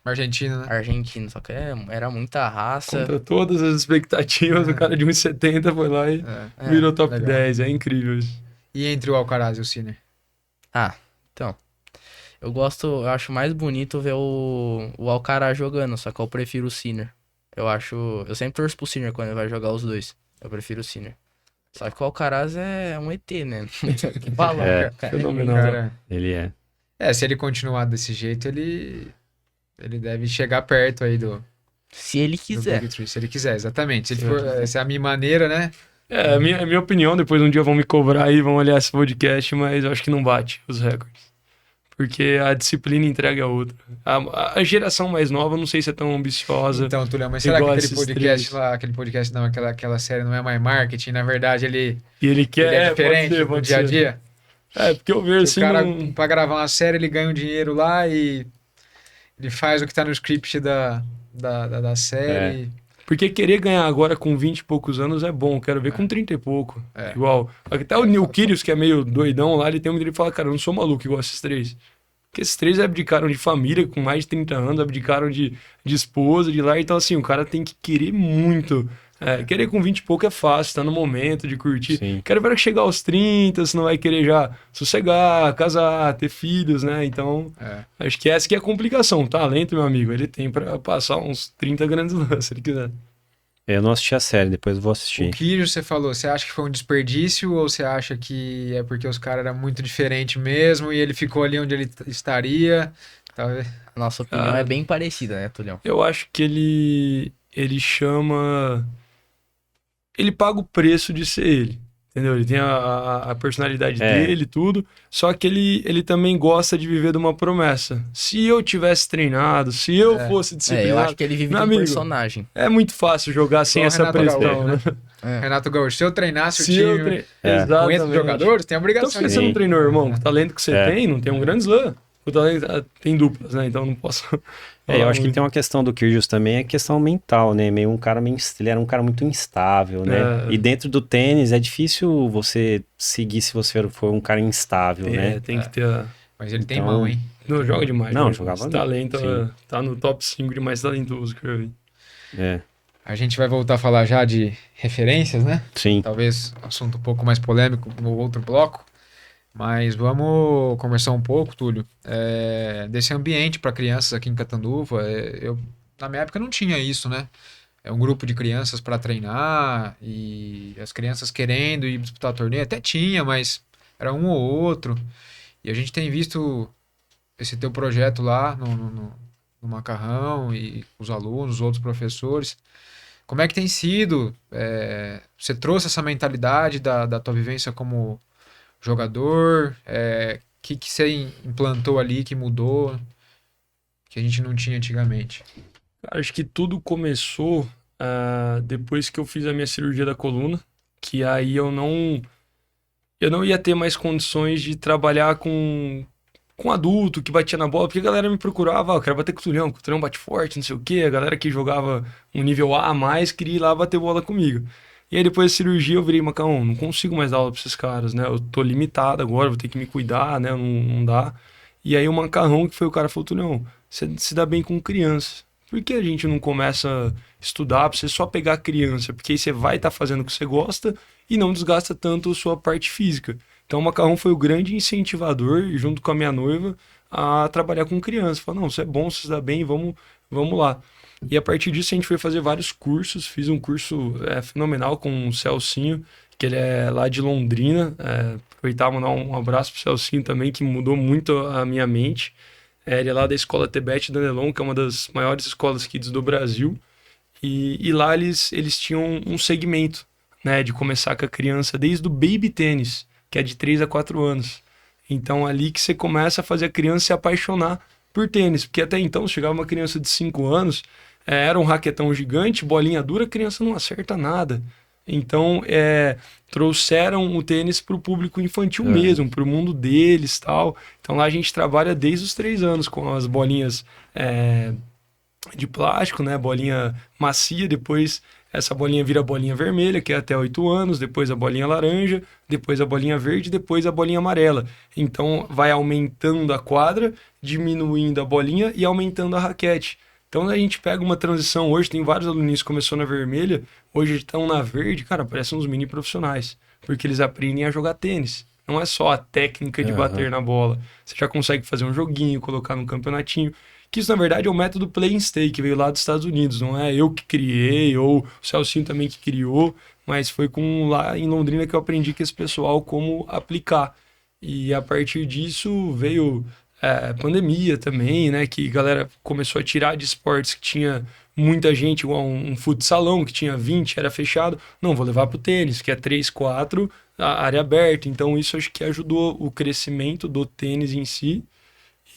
Argentina, né? argentino, só que era muita raça. contra todas as expectativas, o cara de 1,70 foi lá e virou top legal. 10. É incrível isso. E entre o Alcaraz e o Sinner? Ah, então, eu acho mais bonito ver o Alcaraz jogando, só que eu prefiro o Sinner. Eu sempre torço pro Sinner quando ele vai jogar os dois, eu prefiro o Sinner. Só que o Alcaraz é um ET, né? Que falar, É. cara. Fenomenal. Cara, Ele é. se ele continuar desse jeito, ele deve chegar perto aí do Se ele quiser. Big Three, se ele quiser, exatamente. Se ele for, essa é a minha maneira, né? É, a minha opinião, depois um dia vão me cobrar aí, vão olhar esse podcast, mas eu acho que não bate os recordes. Porque a disciplina entrega a outra. A geração mais nova, não sei se é tão ambiciosa. Então, Tulio, mas será que igual aquele esses podcast três. lá, não, aquela série não é mais marketing? Na verdade, ele E ele quer. é diferente pode ser, do pode dia a ser. dia? É, porque eu vejo O assim. cara, não- pra gravar uma série, ele ganha um dinheiro lá e ele faz o que tá no script da série. Porque querer ganhar agora com 20 e poucos anos é bom. Quero ver com 30 e pouco. É. Igual. Até o Neil Kyrgios, que é meio doidão lá, ele tem um dele e fala: cara, eu não sou maluco igual esses três. Porque esses três abdicaram de família com mais de 30 anos, abdicaram de esposa, de lá. Então, assim, o cara tem que querer muito. Querer com 20 e pouco é fácil, tá no momento de curtir. Sim. Quero ver que chegar aos 30, você não vai querer já sossegar, casar, ter filhos, né? Então, acho que essa que é a complicação. O talento, meu amigo, ele tem pra passar uns 30 grandes lances, se ele quiser. Eu não assisti a série, depois eu vou O assistir. Kyrgios, você falou, você acha que foi um desperdício ou você acha que é porque os caras eram muito diferentes mesmo e ele ficou ali onde ele estaria? Talvez. A nossa opinião Ah. é bem parecida, né, Tulião? Eu acho que ele chama. Ele paga o preço de ser ele. Entendeu? Ele tem a personalidade É. dele e tudo. Só que ele também gosta de viver de uma promessa. Se eu tivesse treinado, se eu fosse eu disciplinado. acho que ele vive Meu de um amigo, personagem. É muito fácil jogar sem Igual o essa Renato pressão, Gaúcho, né? Renato Gaúcho, se eu treinasse o Se eu time tre... É. com Exatamente. esses jogadores, tem Então, obrigação. por que você não Sim. treinou, irmão? Com o talento que você É. tem, não tem um grande slam. O talento tem duplas, né? Então não posso. Eu acho que tem uma questão do Kyrgios também, é questão mental, né? Meio um cara ele era um cara muito instável, né? É. E dentro do tênis é difícil você seguir se você for um cara instável, né? Tem que ter a. Mas ele tem Então, mão, hein? Não, joga demais. Não, né? jogava Esse talento sim. tá no top 5 de mais talentoso que eu vi. É, A gente vai voltar a falar já de referências, né? sim. Talvez assunto um pouco mais polêmico no outro bloco. Mas vamos conversar um pouco, Túlio, desse ambiente para crianças aqui em Catanduva. Na minha época não tinha isso, né? É um grupo de crianças para treinar e as crianças querendo ir disputar torneio. Até tinha, mas era um ou outro. E a gente tem visto esse teu projeto lá no Macarrão e os alunos, os outros professores. Como é que tem sido? Você trouxe essa mentalidade da tua vivência como jogador? Que você implantou ali, que mudou, que a gente não tinha antigamente? Acho que tudo começou depois que eu fiz a minha cirurgia da coluna, que aí eu não ia ter mais condições de trabalhar com adulto que batia na bola, porque a galera me procurava, eu quero bater com o Tulhão bate forte, não sei o quê, a galera que jogava um nível A a mais queria ir lá bater bola comigo. E aí depois da cirurgia eu virei, Macão, não consigo mais dar aula pra esses caras, né? Eu tô limitado agora, vou ter que me cuidar, né? Não dá. E aí o Macarrão, que foi o cara, falou, Tulhão, você se dá bem com criança. Por que a gente não começa a estudar pra você só pegar criança? Porque aí você vai estar fazendo o que você gosta e não desgasta tanto a sua parte física. Então o Macarrão foi o grande incentivador, junto com a minha noiva, a trabalhar com criança. Falou, não, isso é bom, você se dá bem, vamos lá. E a partir disso a gente foi fazer vários cursos. Fiz um curso fenomenal com o Celcinho, que ele é lá de Londrina. Aproveitar e mandar um abraço pro Celcinho também, que mudou muito a minha mente. Ele é lá da Escola Tebete Danelon, que é uma das maiores escolas kids do Brasil. E lá eles tinham um segmento, né, de começar com a criança desde o baby tênis, que é de 3 a 4 anos. Então ali que você começa a fazer a criança se apaixonar por tênis, porque até então chegava uma criança de 5 anos, era um raquetão gigante, bolinha dura, a criança não acerta nada. Então trouxeram o tênis para o público infantil mesmo, para o mundo deles e tal. Então lá a gente trabalha desde os 3 anos com as bolinhas de plástico, né? Bolinha macia, depois essa bolinha vira a bolinha vermelha, que é até 8 anos, depois a bolinha laranja, depois a bolinha verde, depois a bolinha amarela. Então vai aumentando a quadra, diminuindo a bolinha e aumentando a raquete. Então a gente pega uma transição hoje, tem vários alunos que começou na vermelha, hoje estão na verde, cara, parecem uns mini profissionais, porque eles aprendem a jogar tênis. Não é só a técnica de bater na bola. Você já consegue fazer um joguinho, colocar num campeonatinho. Que isso, na verdade, é o método Play and Stay, que veio lá dos Estados Unidos. Não é eu que criei, ou o Celcinho também que criou, mas foi lá em Londrina que eu aprendi com esse pessoal como aplicar. E a partir disso veio pandemia também, né? Que a galera começou a tirar de esportes que tinha muita gente, igual um futsalão que tinha 20, era fechado. Não, vou levar pro tênis, que é 3, 4, a área aberta. Então isso acho que ajudou o crescimento do tênis em si.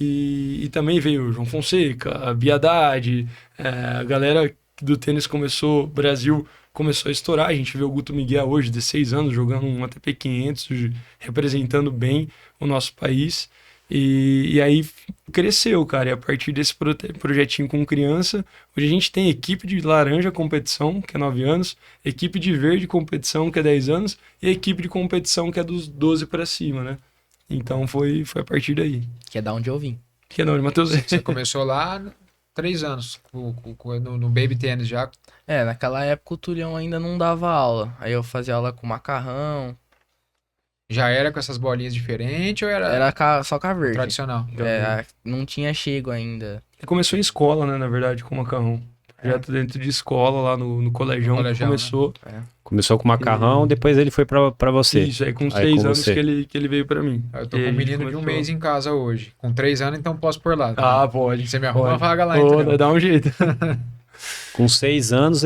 E também veio o João Fonseca, a Biadade, a galera do tênis o Brasil começou a estourar. A gente vê o Guto Miguel hoje, 16 anos, jogando um ATP 500, representando bem o nosso país. E aí cresceu, cara. E a partir desse projetinho com criança, hoje a gente tem equipe de laranja competição, que é 9 anos, equipe de verde competição, que é 10 anos, e equipe de competição, que é dos 12 para cima, né? Então foi a partir daí. Que é da onde eu vim. Que é da onde, Matheus? Você começou lá 3 anos, no Baby Tênis já. Naquela época o Tulhão ainda não dava aula. Aí eu fazia aula com macarrão. Já era com essas bolinhas diferentes ou era Só com a verde. tradicional? Não tinha chego ainda. Começou em escola, né, na verdade, com macarrão. Projeto dentro de escola, lá no colegião, começou. Né? Começou com macarrão, depois ele foi pra você. Isso, aí com 6 com anos você. que ele veio pra mim. Eu tô E com aí um a gente menino de um começou. mês em casa hoje. Com 3 anos, então posso pôr lá. Tá? Ah, pode. Você me arruma uma pode. vaga lá, Pô, entendeu? dá um jeito. Com 6 anos,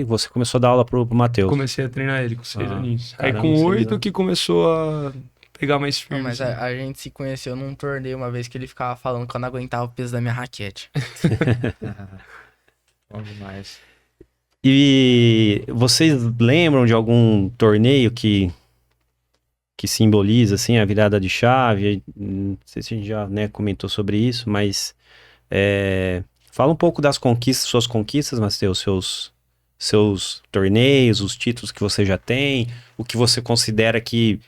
você começou a dar aula pro Matheus. Comecei a treinar ele com 6 aninhos. Aí caramba, com 6 8 anos. que começou a pegar mais Não, firme. mas assim. a gente se conheceu num torneio uma vez que ele ficava falando que eu não aguentava o peso da minha raquete. Bom demais. E vocês lembram de algum torneio que simboliza assim a virada de chave? Não sei se a gente já, né, comentou sobre isso, mas fala um pouco das suas conquistas, Matheus, seus torneios, os títulos que você já tem, o que você considera que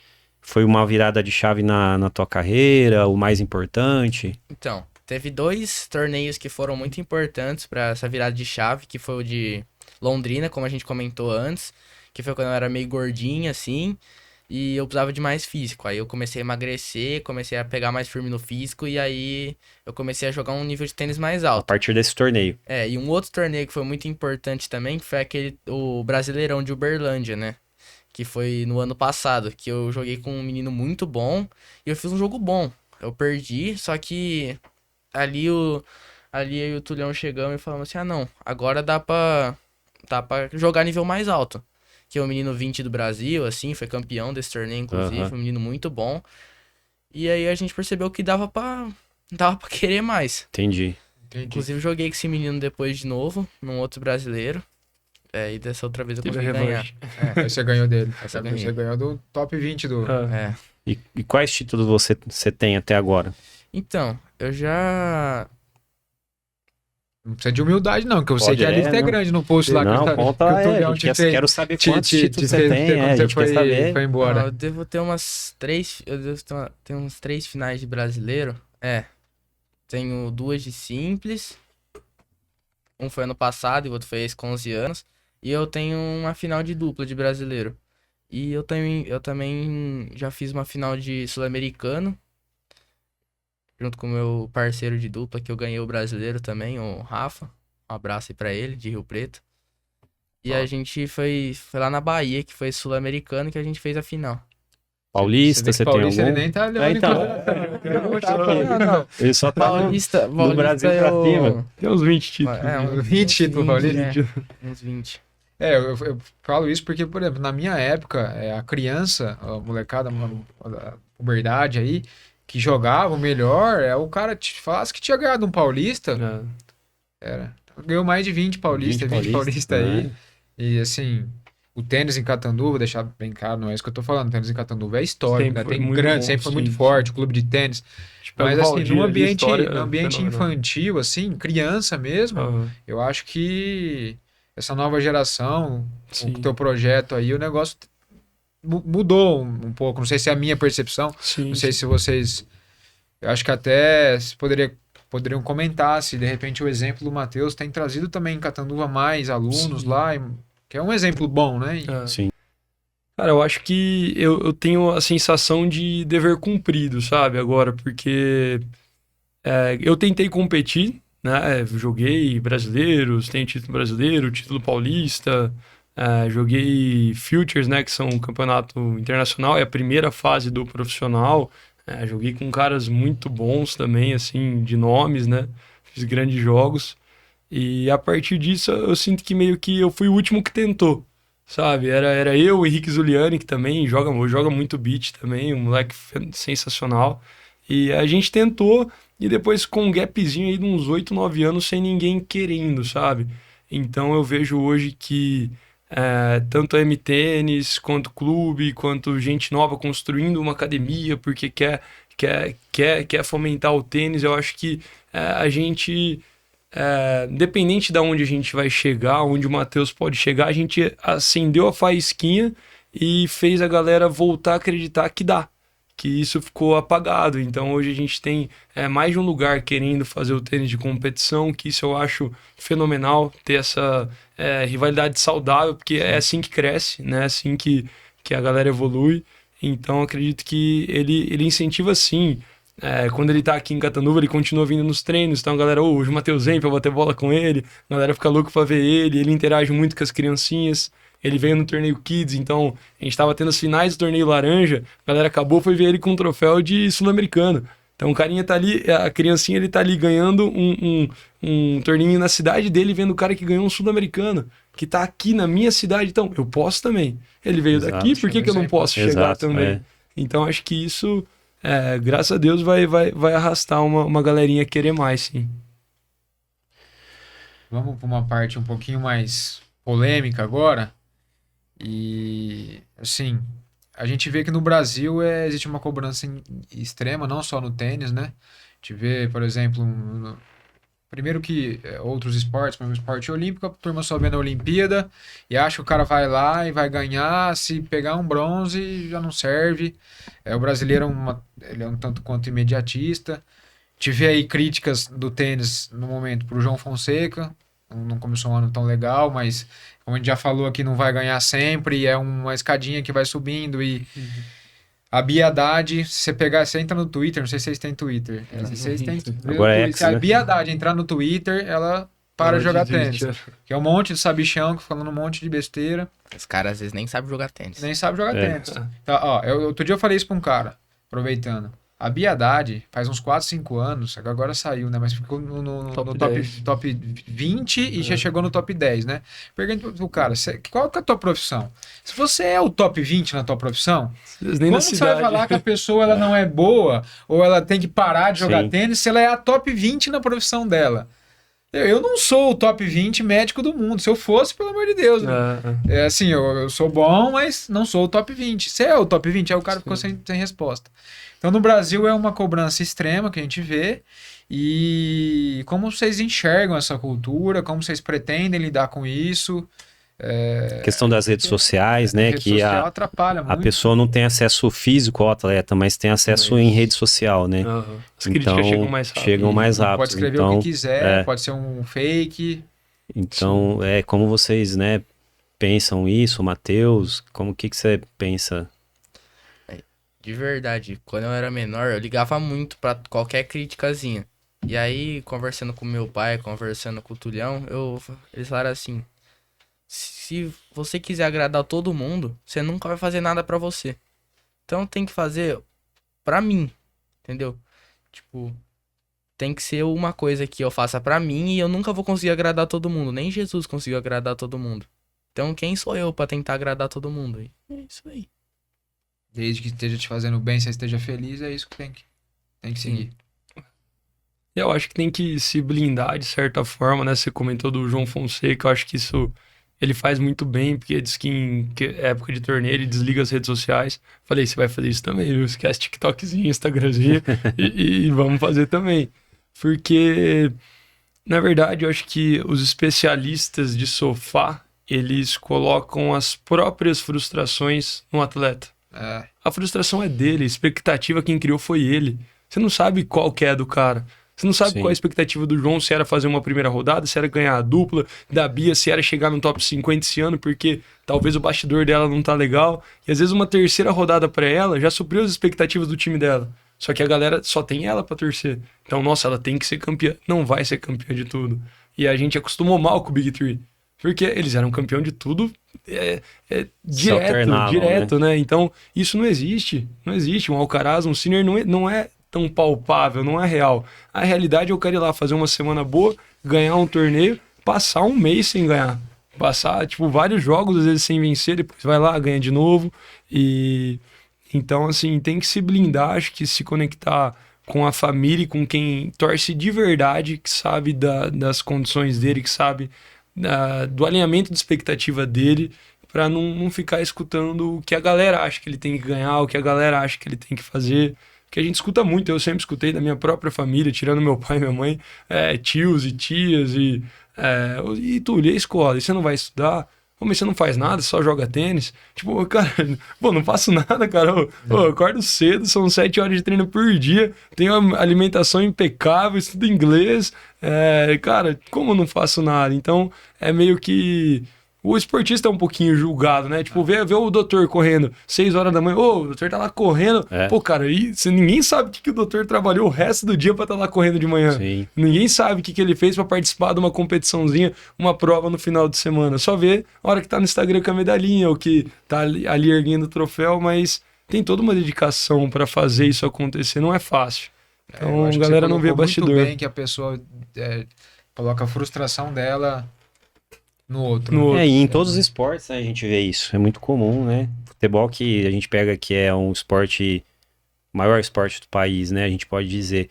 foi uma virada de chave na tua carreira, o mais importante. Então, teve 2 torneios que foram muito importantes pra essa virada de chave, que foi o de Londrina, como a gente comentou antes, que foi quando eu era meio gordinho, assim, e eu precisava de mais físico. Aí eu comecei a emagrecer, comecei a pegar mais firme no físico, e aí eu comecei a jogar um nível de tênis mais A alto. partir desse torneio. E um outro torneio que foi muito importante também, que foi o Brasileirão de Uberlândia, né? Que foi no ano passado, que eu joguei com um menino muito bom, e eu fiz um jogo bom. Eu perdi, só que ali eu e o Tulhão chegamos e falamos assim, não, agora dá pra jogar nível mais alto. Que é o menino 20 do Brasil, assim, foi campeão desse torneio, inclusive, um menino muito bom. E aí a gente percebeu que dava pra querer mais. Entendi. Inclusive joguei com esse menino depois de novo, num outro brasileiro. E dessa outra vez eu Teve a consegui ganhar. revanche. Aí você ganhou dele. Essa eu ganhei. Você ganhou do top 20 do... Ah, E quais títulos você tem até agora? Então, eu já... Não precisa de humildade, não, que eu sei Pode, que a lista é não. grande no post lá. Não, que conta, que o Tulhão te fez. quero saber Te quantos títulos você fez tem, quando a você gente quer saber. foi embora. Eu devo ter umas 3... Eu devo ter uns 3 finais de brasileiro. Tenho 2 de simples. Um foi ano passado e o outro foi esse com 11 anos. E eu tenho uma final de dupla de brasileiro. E eu também já fiz uma final de sul-americano. Junto com o meu parceiro de dupla, que eu ganhei o brasileiro também, o Rafa. Um abraço aí pra ele, de Rio Preto. E a gente foi lá na Bahia, que foi sul-americano, que a gente fez a final. Paulista, vê você que tem Paulista, algum? ele nem tá levando Então. em consideração. Não. Ele só tá Paulista, do Brasil pra cima. tem uns 20 títulos. uns 20 títulos, Paulista. Uns 20. Eu falo isso porque, por exemplo, na minha época, a criança, a molecada, a puberdade aí, que jogava o melhor, o cara te falasse que tinha ganhado um paulista, ganhou mais de 20 paulistas, 20 paulistas aí. né? E assim, o tênis em Catanduva, vou deixar bem claro, não é isso que eu tô falando, o tênis em Catanduva é histórico, Sempre né? foi Tem muito grande, bom, sempre foi sim, muito sim. forte, o clube de tênis. Tipo, Mas o assim, Valdir no ali, ambiente, história no ambiente fenomenal. infantil, assim, criança mesmo, Aham. eu acho que essa nova geração, Sim. o teu projeto aí, o negócio mudou um pouco. Não sei se é a minha percepção, Sim, não sei sim. se vocês... Eu acho que até se poderiam comentar se de repente o exemplo do Matheus tem trazido também em Catanduva mais alunos Sim. lá, que é um exemplo bom, né? É. Sim. Cara, eu acho que eu tenho a sensação de dever cumprido, sabe? Agora, porque eu tentei competir, né? Joguei brasileiros, tem título brasileiro, título paulista, joguei Futures, né? Que são um campeonato internacional, é a primeira fase do profissional. Joguei com caras muito bons também, assim, de nomes, né? Fiz grandes jogos. E a partir disso eu sinto que meio que eu fui o último que tentou, sabe? Era eu, o Henrique Zuliani, que também joga muito beat também, um moleque sensacional. E a gente tentou, e depois com um gapzinho aí de uns 8, 9 anos sem ninguém querendo, sabe? Então eu vejo hoje que tanto a M-Tênis, quanto clube, quanto gente nova construindo uma academia porque quer fomentar o tênis, eu acho que a gente independente de onde a gente vai chegar, onde o Matheus pode chegar, a gente acendeu a faísquinha e fez a galera voltar a acreditar que dá, que isso ficou apagado. Então hoje a gente tem mais de um lugar querendo fazer o tênis de competição, que isso eu acho fenomenal, ter essa rivalidade saudável, porque é assim que cresce, né? É assim que a galera evolui. Então acredito que ele incentiva sim. Quando ele tá aqui em Catanduva, ele continua vindo nos treinos. Então, a galera, hoje o Matheus vem pra bater bola com ele. A galera fica louca pra ver ele. Ele interage muito com as criancinhas. Ele veio no torneio Kids, então a gente tava tendo as finais do torneio Laranja. A galera acabou, foi ver ele com um troféu de sul-americano. Então, o carinha tá ali, a criancinha, ele tá ali ganhando um torneio na cidade dele, vendo o cara que ganhou um sul-americano, que tá aqui na minha cidade. Então, eu posso também. Ele veio Exato. daqui, por que eu não posso chegar Exato, também? é. Então, acho que isso. Graças a Deus vai arrastar uma galerinha a querer mais, sim. Vamos para uma parte um pouquinho mais polêmica agora. E, assim, a gente vê que no Brasil existe uma cobrança extrema, não só no tênis, né? A gente vê, por exemplo, primeiro que outros esportes, como o esporte olímpico, a turma só vê na Olimpíada e acha que o cara vai lá e vai ganhar, se pegar um bronze já não serve. O brasileiro ele é um tanto quanto imediatista. Tive aí críticas do tênis no momento pro João Fonseca, não começou um ano tão legal, mas como a gente já falou aqui, não vai ganhar sempre, é uma escadinha que vai subindo e a Bia Haddad, se você pegar, você entra no Twitter, não sei se vocês têm Twitter. Se vocês têm Agora é X, se a né? Bia Haddad entrar no Twitter, ela para de jogar tênis. Que é um monte de sabichão falando um monte de besteira. Os caras às vezes nem sabem jogar tênis. Nem sabe jogar É. tênis. Tá, ó, outro dia eu falei isso pra um cara, aproveitando. A Bia Haddad, faz uns 4, 5 anos, agora saiu, né? Mas ficou no Top top 10. top 20 e já chegou no top 10, né? Pergunta pro cara, qual que é a tua profissão? Se você é o top 20 na tua profissão, Nem como na que você cidade. vai falar que a pessoa ela não é boa ou ela tem que parar de jogar Sim. tênis se ela é a top 20 na profissão dela? Eu não sou o top 20 médico do mundo. Se eu fosse, pelo amor de Deus. Né? Assim, eu sou bom, mas não sou o top 20. Se é o top 20, aí o cara ficou sem resposta. Então, no Brasil é uma cobrança extrema que a gente vê. E como vocês enxergam essa cultura? Como vocês pretendem lidar com isso? A questão das redes sociais, né? A rede Que social atrapalha a muito. pessoa não tem acesso físico ao atleta, mas tem acesso em rede social, né? As críticas Então, chegam mais rápido. chegam mais rápido. Pode escrever Então, o que quiser, pode ser um fake. Então, como vocês, né, pensam isso, Matheus? Como que você pensa? De verdade, quando eu era menor, eu ligava muito pra qualquer criticazinha. E aí, conversando com meu pai, conversando com o Tulhão, eles falaram assim: se você quiser agradar todo mundo, você nunca vai fazer nada pra você. Então tem que fazer pra mim, entendeu? Tipo, tem que ser uma coisa que eu faça pra mim e eu nunca vou conseguir agradar todo mundo. Nem Jesus conseguiu agradar todo mundo. Então quem sou eu pra tentar agradar todo mundo? E é isso aí. Desde que esteja te fazendo bem, você esteja feliz, é isso que tem que seguir. Eu acho que tem que se blindar de certa forma, né? Você comentou do João Fonseca, eu acho que isso ele faz muito bem, porque diz que em época de torneio ele desliga as redes sociais. Falei, você vai fazer isso também, viu? Esquece TikTokzinho, Instagramzinho e vamos fazer também. Porque Na verdade, eu acho que os especialistas de sofá, eles colocam as próprias frustrações no atleta. É, A frustração é dele, a expectativa quem criou foi ele. Você não sabe qual que é a do cara. Você não sabe Sim. qual é a expectativa do João, se era fazer uma primeira rodada, se era ganhar a dupla, da Bia, se era chegar no top 50 esse ano, porque talvez o bastidor dela não tá legal. E às vezes uma terceira rodada pra ela já supriu as expectativas do time dela. Só que a galera só tem ela pra torcer. Então, nossa, ela tem que ser campeã. Não vai ser campeã de tudo. E a gente acostumou mal com o Big Three. Porque eles eram campeão de tudo alternavam, direto, né? Então, isso não existe. Não existe. Um Alcaraz, um Sinner não é tão palpável, não é real. A realidade é o cara ir lá fazer uma semana boa, ganhar um torneio, passar um mês sem ganhar. Passar, tipo, vários jogos, às vezes, sem vencer, depois vai lá, ganha de novo. E então, assim, tem que se blindar, acho que se conectar com a família e com quem torce de verdade, que sabe das condições dele, que sabe do alinhamento de expectativa dele, para não ficar escutando o que a galera acha que ele tem que ganhar, o que a galera acha que ele tem que fazer. Que a gente escuta muito, eu sempre escutei da minha própria família, tirando meu pai e minha mãe, tios e tias, e tu, e a escola, e você não vai estudar? Pô, mas você não faz nada, só joga tênis? Tipo, cara, pô, não faço nada, cara. Eu acordo cedo, são 7 horas de treino por dia, tenho uma alimentação impecável, estudo inglês. Cara, como eu não faço nada? Então, é meio que... O esportista é um pouquinho julgado, né? Tipo, vê o doutor correndo 6 horas da manhã. Ô, o doutor tá lá correndo. É. Pô, cara, ninguém sabe o que o doutor trabalhou o resto do dia pra estar lá correndo de manhã. Sim. Ninguém sabe o que ele fez pra participar de uma competiçãozinha, uma prova no final de semana. Só vê a hora que tá no Instagram com a medalhinha, ou que tá ali erguendo o troféu, mas tem toda uma dedicação pra fazer isso acontecer. Não é fácil. eu Então, acho a que galera você não vê colocou bastidor. muito bem que a pessoa coloca a frustração dela no outro. No outro. E em todos os esportes, né, a gente vê isso. É muito comum, né? Futebol que a gente pega que é um esporte, maior esporte do país, né? A gente pode dizer.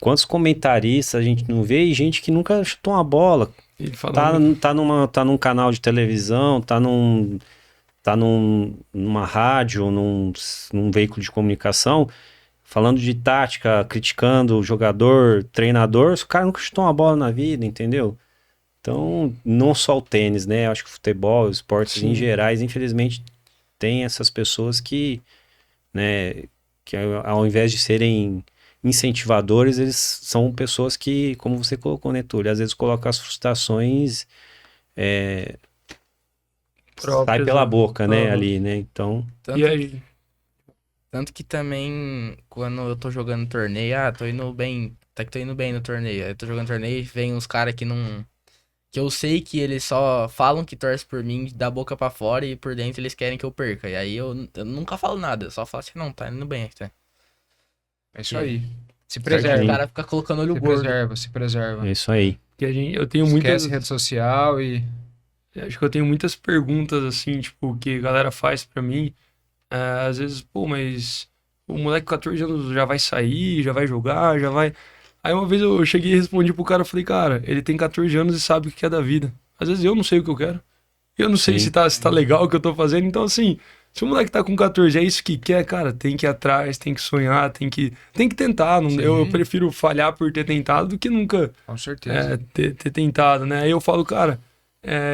Quantos comentaristas a gente não vê e gente que nunca chutou uma bola. Ele fala, Tá num canal de televisão, numa rádio, num veículo de comunicação, falando de tática, criticando o jogador, treinador, o cara nunca chutou uma bola na vida, entendeu? Então, não só o tênis, né? Eu acho que o futebol, os esportes Sim. em gerais, infelizmente, tem essas pessoas que, né, que ao invés de serem incentivadores, eles são pessoas que, como você colocou, né, Túlio? Às vezes colocam as frustrações, sai pela boca, né, Aham. ali, né? Então, Tanto, E aí, tanto que também, quando eu tô jogando torneio, tô indo bem, até que tô indo bem no torneio. Aí eu tô jogando torneio e vem uns caras que não... Que eu sei que eles só falam que torce por mim da boca pra fora e por dentro eles querem que eu perca. E aí eu nunca falo nada, eu só falo assim, não, tá indo bem aqui, tá? É isso aí. Se O preserva. cara fica colocando olho Se gordo. preserva, se preserva. é isso aí. que eu tenho muitas... Esquece rede social e... Acho que eu tenho muitas perguntas, assim, tipo, que a galera faz pra mim. Às vezes, pô, mas o moleque com 14 anos já vai sair, já vai jogar, já vai... Aí uma vez eu cheguei e respondi pro cara, falei, cara, ele tem 14 anos e sabe o que é da vida. Às vezes eu não sei o que eu quero. Eu não sei Sim. se tá legal o que eu tô fazendo. Então, assim, se o moleque tá com 14, é isso que quer, cara, tem que ir atrás, tem que sonhar, tem que tentar. Sim. Eu prefiro falhar por ter tentado do que nunca Com certeza. ter tentado, né? Aí eu falo, cara,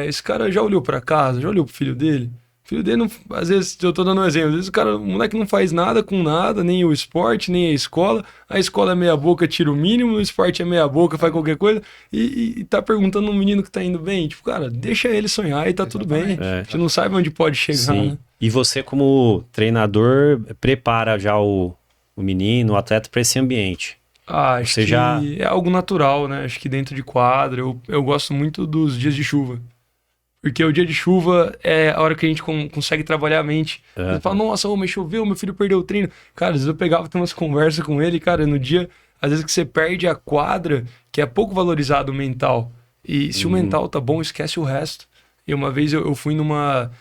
esse cara já olhou pra casa, já olhou pro filho dele? O filho dele, não, às vezes, eu tô dando um exemplo, às vezes o moleque não faz nada com nada, nem o esporte, nem a escola é meia boca, tira o mínimo, o esporte é meia boca, faz qualquer coisa, e tá perguntando um menino que tá indo bem, tipo, cara, deixa ele sonhar e tá tudo bem. Exatamente. É. A gente não sabe onde pode chegar, Sim. né? E você, como treinador, prepara já o menino, o atleta para esse ambiente. Acho Você que já- é algo natural, né? Acho que dentro de quadra, eu gosto muito dos dias de chuva. Porque o dia de chuva é a hora que a gente consegue trabalhar a mente. Você fala, nossa, mas choveu, meu filho perdeu o treino. Cara, às vezes eu pegava, ter umas conversas com ele, cara, no dia, às vezes que você perde a quadra, que é pouco valorizado o mental. E se o mental tá bom, esquece o resto. E uma vez eu fui numa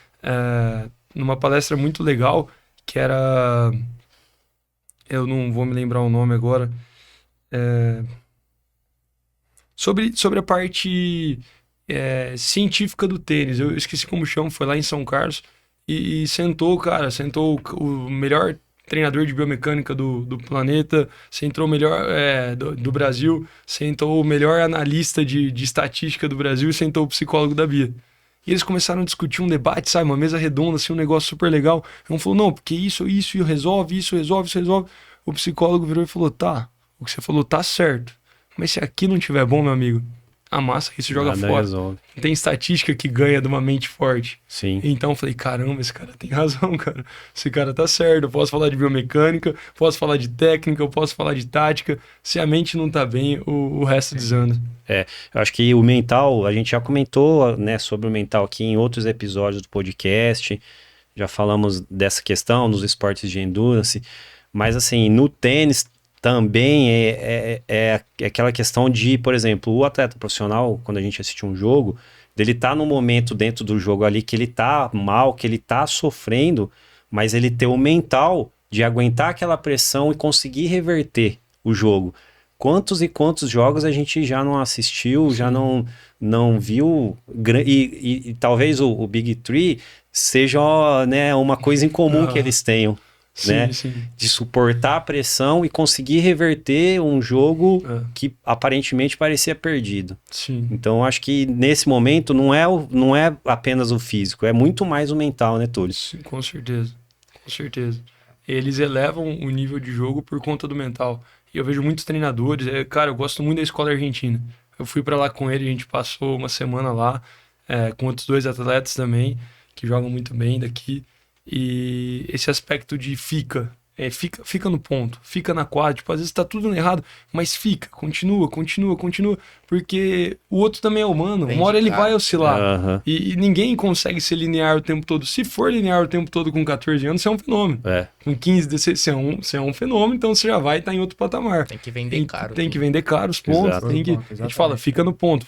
palestra muito legal, que era... Eu não vou me lembrar o nome agora. Sobre a parte científica do tênis. Eu esqueci como chama, foi lá em São Carlos. E sentou o melhor treinador de biomecânica do planeta, você entrou o melhor do Brasil, você entrou o melhor analista de estatística do Brasil e você entrou o psicólogo da Bia. E eles começaram a discutir um debate, sabe, uma mesa redonda, assim, um negócio super legal. Um falou, não, porque isso resolve, isso resolve. O psicólogo virou e falou, tá, o que você falou tá certo, mas se aqui não tiver bom, meu amigo, amassa isso, joga Nada fora. resolve. Tem estatística que ganha de uma mente forte. Sim. Então eu falei, caramba, esse cara tem razão, cara. Esse cara tá certo. Eu posso falar de biomecânica, posso falar de técnica, eu posso falar de tática. Se a mente não tá bem, o resto desanda. Eu acho que o mental, a gente já comentou, né, sobre o mental aqui em outros episódios do podcast. Já falamos dessa questão nos esportes de endurance. Mas assim, no tênis também é aquela questão de, por exemplo, o atleta profissional, quando a gente assiste um jogo, dele tá no momento dentro do jogo ali que ele tá mal, que ele tá sofrendo, mas ele ter o mental de aguentar aquela pressão e conseguir reverter o jogo. Quantos e quantos jogos a gente já não assistiu, já não viu, e talvez o Big Three seja, né, uma coisa em comum que eles tenham. Né? Sim. De suportar a pressão e conseguir reverter um jogo que aparentemente parecia perdido. Sim. Então, acho que nesse momento não é apenas o físico, é muito mais o mental, né, Túlio? Sim, com certeza. Eles elevam o nível de jogo por conta do mental. E eu vejo muitos treinadores, cara, eu gosto muito da escola argentina. Eu fui pra lá com ele, a gente passou uma semana lá, com outros 2 atletas também, que jogam muito bem daqui. E esse aspecto de fica no ponto, fica na quadra, tipo, às vezes tá tudo errado, mas continua, porque o outro também é humano, uma hora ele vai oscilar, e ninguém consegue ser linear o tempo todo. Se for linear o tempo todo com 14 anos, você é um fenômeno. Com 15, você é um fenômeno, então você já vai estar em outro patamar. Tem que vender caro. Tem que vender caro os pontos, Exato. a gente fala, fica no ponto,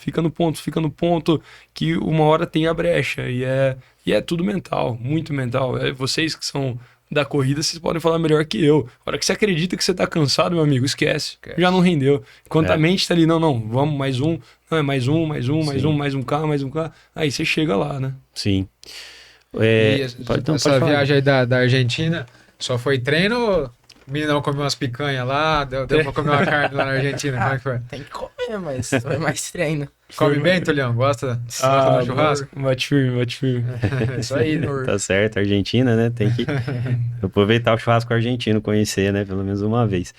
que uma hora tem a brecha, e é tudo mental, muito mental. Vocês que são da corrida, vocês podem falar melhor que eu. A hora que você acredita que você tá cansado, meu amigo, esquece. Já não rendeu. Enquanto a mente tá ali, não, vamos, mais um. Não, é mais um K. Aí você chega lá, né? Sim. Essa viagem aí da Argentina, só foi treino ou o meninão comeu umas picanhas lá, deu pra comer uma carne lá na Argentina? Como é que foi? Tem que comer, mas foi mais treino. Come bem, Tulião? Gosta do churrasco? Bate firme. É isso aí, né? Tá certo, Argentina, né? Tem que aproveitar o churrasco argentino, conhecer, né? Pelo menos uma vez.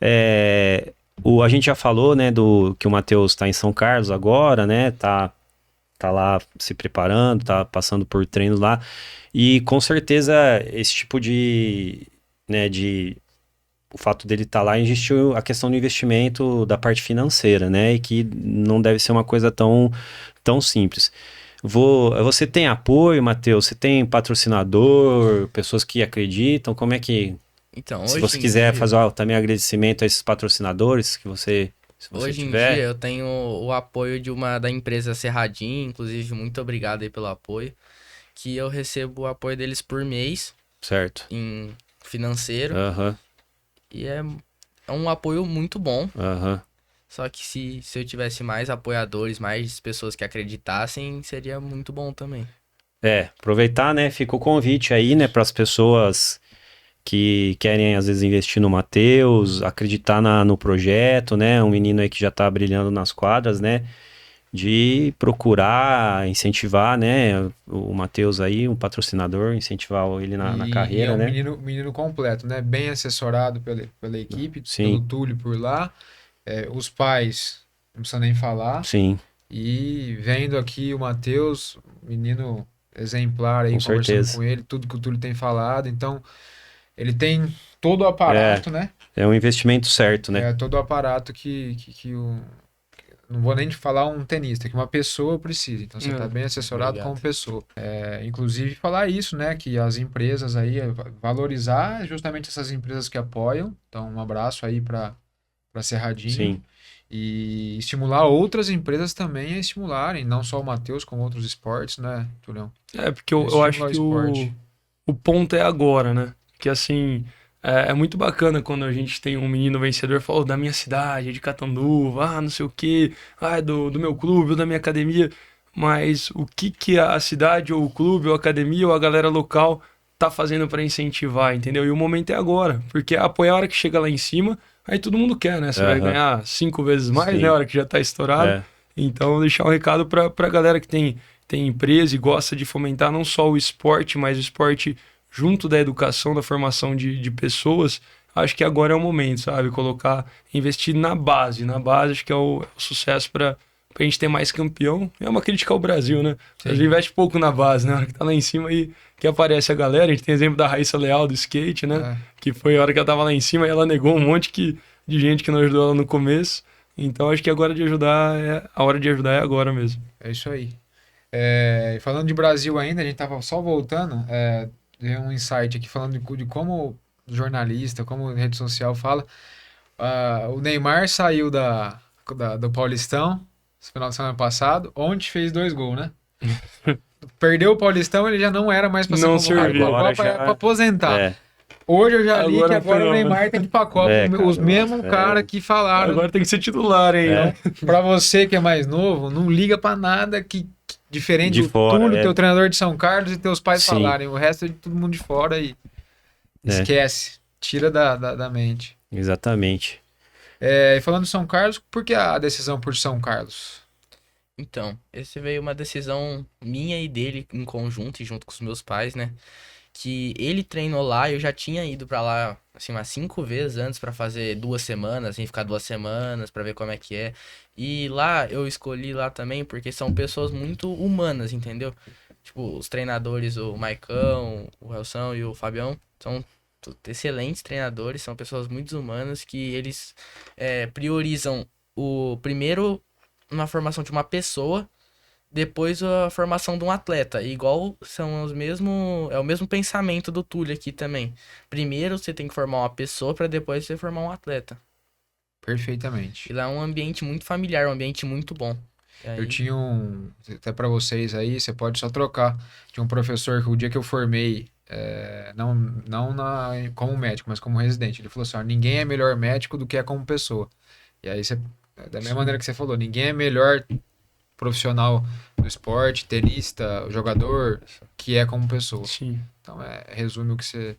A gente já falou, né, que o Matheus tá em São Carlos agora, né? Tá lá se preparando, tá passando por treinos lá. E com certeza esse tipo o fato dele estar lá existiu a questão do investimento da parte financeira, né? E que não deve ser uma coisa tão simples. Você tem apoio, Matheus? Você tem patrocinador, pessoas que acreditam? Como é que... Então, se você quiser fazer também agradecimento a esses patrocinadores que se você hoje tiver... em dia eu tenho o apoio da empresa Serradinho, inclusive muito obrigado aí pelo apoio, que eu recebo o apoio deles por mês. Certo. Em financeiro. E é um apoio muito bom. Só que se eu tivesse mais apoiadores, mais pessoas que acreditassem, seria muito bom também. Aproveitar, né? Fica o convite aí, né, para as pessoas que querem, às vezes, investir no Matheus, acreditar no projeto, né? Um menino aí que já tá brilhando nas quadras, né? De procurar incentivar, né? O Matheus aí, um patrocinador, incentivar ele na carreira, é né? Menino completo, né? Bem assessorado pela equipe, Sim. pelo Túlio por lá. Os pais, não precisa nem falar. Sim. E vendo aqui o Matheus, menino exemplar aí, Com conversando certeza. com ele, tudo que o Túlio tem falado. Então, ele tem todo o aparato, né? É um investimento certo, né? Todo o aparato que não vou nem te falar um tenista, que uma pessoa precisa. Então, você está bem assessorado Obrigado. como pessoa. Inclusive, falar isso, né? Que as empresas aí, valorizar justamente essas empresas que apoiam. Então, um abraço aí para Serradinho. Sim. E estimular outras empresas também a estimularem, não só o Matheus, como outros esportes, né, Tulião? Porque eu acho que o ponto é agora, né? Que assim, é muito bacana quando a gente tem um menino vencedor falou da minha cidade, de Catanduva, não sei o quê, do meu clube ou da minha academia, mas o que a cidade ou o clube ou a academia ou a galera local tá fazendo pra incentivar, entendeu? E o momento é agora, porque apoiar a hora que chega lá em cima, aí todo mundo quer, né? Você vai ganhar 5 vezes mais, Sim. né? A hora que já tá estourado. É. Então, deixar um recado pra galera que tem empresa e gosta de fomentar não só o esporte, mas o esporte junto da educação, da formação de pessoas. Acho que agora é o momento, sabe? Investir na base. Na base, acho que é o sucesso pra gente ter mais campeão. É uma crítica ao Brasil, né? A gente investe pouco na base, né? A hora que tá lá em cima aí que aparece a galera. A gente tem exemplo da Raíssa Leal do skate, né? Que foi a hora que ela tava lá em cima e ela negou um monte de gente que não ajudou ela no começo. Então acho que a hora de ajudar é agora mesmo. É isso aí. Falando de Brasil ainda, a gente tava só voltando, deu um insight aqui falando de como jornalista, como rede social fala. O Neymar saiu do Paulistão esse final de semana passado, ontem fez 2 gols, né? Perdeu o Paulistão, ele já não era mais pra ser convocado pra Copa, pra aposentar. Hoje eu já li que agora o Neymar tem que ir pra Copa. Os mesmos caras que falaram. Agora tem que ser titular, hein? Pra você que é mais novo, não liga pra nada que diferente de do fora, Túlio, teu treinador de São Carlos e teus pais falarem. O resto é de todo mundo de fora e esquece. Tira da mente. Exatamente. E falando de São Carlos, por que a decisão por São Carlos? Então, esse veio uma decisão minha e dele em conjunto e junto com os meus pais, né? Que ele treinou lá, eu já tinha ido pra lá, assim, umas 5 vezes antes pra fazer 2 semanas, assim, ficar 2 semanas pra ver como é que é. E lá, eu escolhi lá também porque são pessoas muito humanas, entendeu? Tipo, os treinadores, o Maicão, o Relson e o Fabião, são excelentes treinadores, são pessoas muito humanas que eles priorizam primeiro uma formação de uma pessoa, depois a formação de um atleta. Igual é o mesmo pensamento do Túlio aqui também. Primeiro você tem que formar uma pessoa para depois você formar um atleta. Perfeitamente. E lá é um ambiente muito familiar, um ambiente muito bom. Aí... Eu tinha até para vocês aí, você pode só trocar. Tinha um professor que o dia que eu formei, não como médico, mas como residente, ele falou assim, ninguém é melhor médico do que é como pessoa. E aí da mesma maneira que você falou, ninguém é melhor profissional do esporte, tenista, jogador, que é como pessoa. Sim. Então, resume o que você,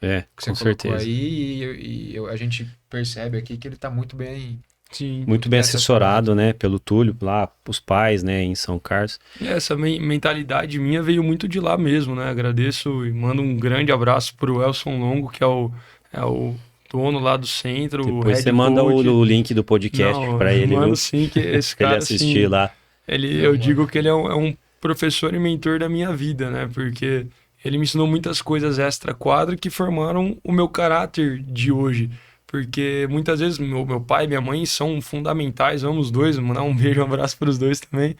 com colocou certeza. aí e a gente percebe aqui que ele tá muito bem... Sim. Muito bem assessorado, né, pelo Túlio, lá, os pais, né, em São Carlos. Essa mentalidade minha veio muito de lá mesmo, né? Agradeço e mando um grande abraço pro Elson Longo, que é o dono lá do centro. Depois você manda o link do podcast para ele. Mando sim, que esse cara, ele assistir assim, lá. Eu digo que ele é um professor e mentor da minha vida, né? Porque ele me ensinou muitas coisas extra-quadro que formaram o meu caráter de hoje. Porque muitas vezes meu pai e minha mãe são fundamentais, amo os dois, mandar um beijo, um abraço para os dois também.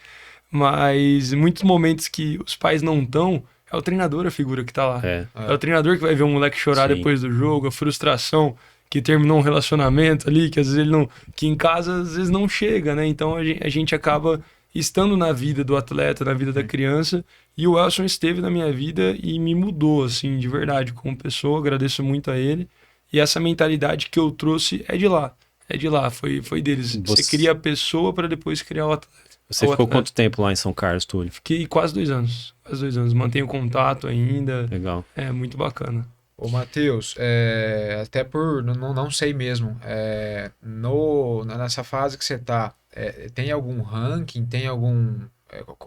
Mas em muitos momentos que os pais não estão, é o treinador a figura que tá lá. É o treinador que vai ver o moleque chorar depois do jogo, a frustração que terminou um relacionamento ali, que às vezes que em casa às vezes não chega, né? Então a gente acaba estando na vida do atleta, na vida da criança, e o Elson esteve na minha vida e me mudou, assim, de verdade, como pessoa, agradeço muito a ele. E essa mentalidade que eu trouxe é de lá, foi deles. Você cria a pessoa para depois criar o atleta. Você ficou quanto tempo lá em São Carlos, Túlio? Fiquei quase 2 anos. Mantenho contato ainda. Legal. É muito bacana. Ô, Matheus, até por... Não sei mesmo. Nessa fase que você tá, tem algum ranking? Tem algum...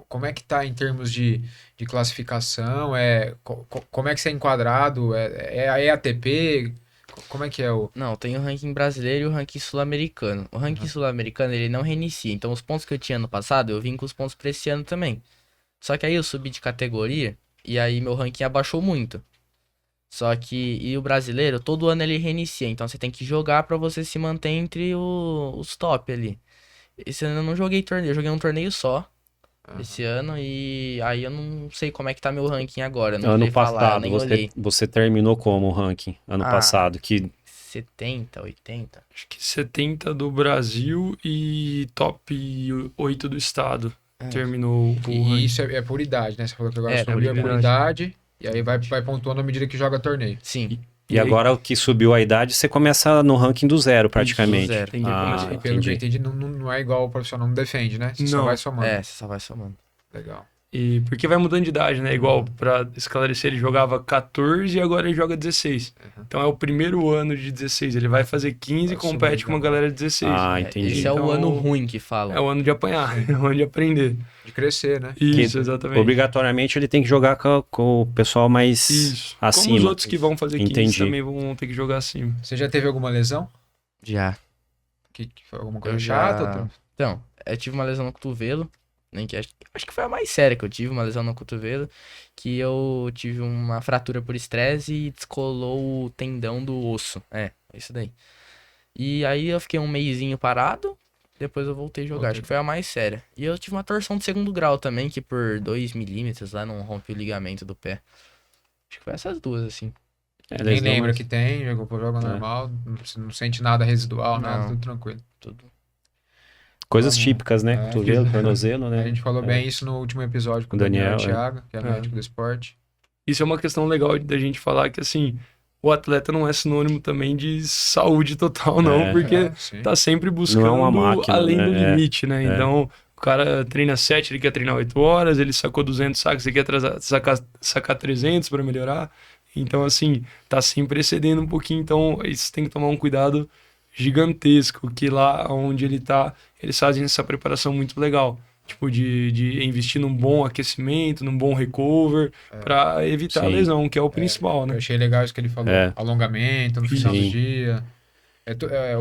como é que tá em termos de classificação? Como é que você é enquadrado? É ATP? Como é que é o... Não, tem o ranking brasileiro e o ranking sul-americano. O ranking sul-americano, ele não reinicia. Então, os pontos que eu tinha ano passado, eu vim com os pontos pra esse ano também. Só que aí eu subi de categoria e aí meu ranking abaixou muito. Só que... E o brasileiro, todo ano ele reinicia. Então, você tem que jogar pra você se manter entre os top ali. Esse ano eu não joguei torneio. Eu joguei um torneio só esse ano e aí eu não sei como é que tá meu ranking agora. Não ano sei passado, falar, nem você terminou como o ranking? Ano passado, que... 70, 80? Acho que 70 do Brasil e top 8 do estado. Terminou o ranking. E isso é por idade, né? Você falou que agora subiu por por idade e aí vai pontuando à medida que joga torneio. Sim. E agora que subiu a idade, você começa no ranking do 0 praticamente. Do 0. Pelo que eu entendi, não é igual o profissional, não defende, né? Você só vai somando. Você só vai somando. Legal. E porque vai mudando de idade, né? Igual, pra esclarecer, ele jogava 14 e agora ele joga 16. Então é o primeiro ano de 16. Ele vai fazer 15 e compete com uma galera de 16. Ah, entendi. Esse é o Então, ano ruim que falam. É o ano de apanhar, é o ano de aprender. De crescer, né? Isso, Que exatamente. Obrigatoriamente ele tem que jogar com o pessoal mais Isso. acima. Como os outros que vão fazer 15 Entendi. também vão ter que jogar acima. Você já teve alguma lesão? Já. Que foi alguma coisa Eu chata? já... Então, eu tive uma lesão no cotovelo. Nem que acho que foi a mais séria que eu tive, uma lesão no cotovelo. Que eu tive uma fratura por estresse e descolou o tendão do osso. É isso daí. E aí eu fiquei um mesinho parado. Depois eu voltei a jogar. Acho que foi a mais séria. E eu tive uma torção de segundo grau também, que por 2 milímetros lá não rompe o ligamento do pé. Acho que foi essas duas, assim. É, Nem lesão, lembra mas- que tem, joga normal, não sente nada residual, nada, Não. tudo tranquilo. Tudo. Coisas Vamos- típicas, né? é. Cotovelo, tornozelo, né? A gente falou bem isso no último episódio com o Daniel, Daniel é. Thiago, que é médico do esporte. Isso é uma questão legal da gente falar que, assim, o atleta não é sinônimo também de saúde total, não, É. porque Sim. tá sempre buscando Não é uma máquina, além né? do É. limite, né? É. Então, o cara treina 7, ele quer treinar 8 horas, ele sacou 200 sacos, ele quer sacar 300 para melhorar. Então, assim, tá sempre excedendo um pouquinho. Então, isso tem que tomar um cuidado gigantesco, que lá onde ele tá, eles fazem essa preparação muito legal. Tipo, de investir num bom aquecimento, num bom recover, pra evitar a Sim. lesão, que é o principal, Eu né? achei legal isso que ele falou. É. Alongamento no final do Sim. dia.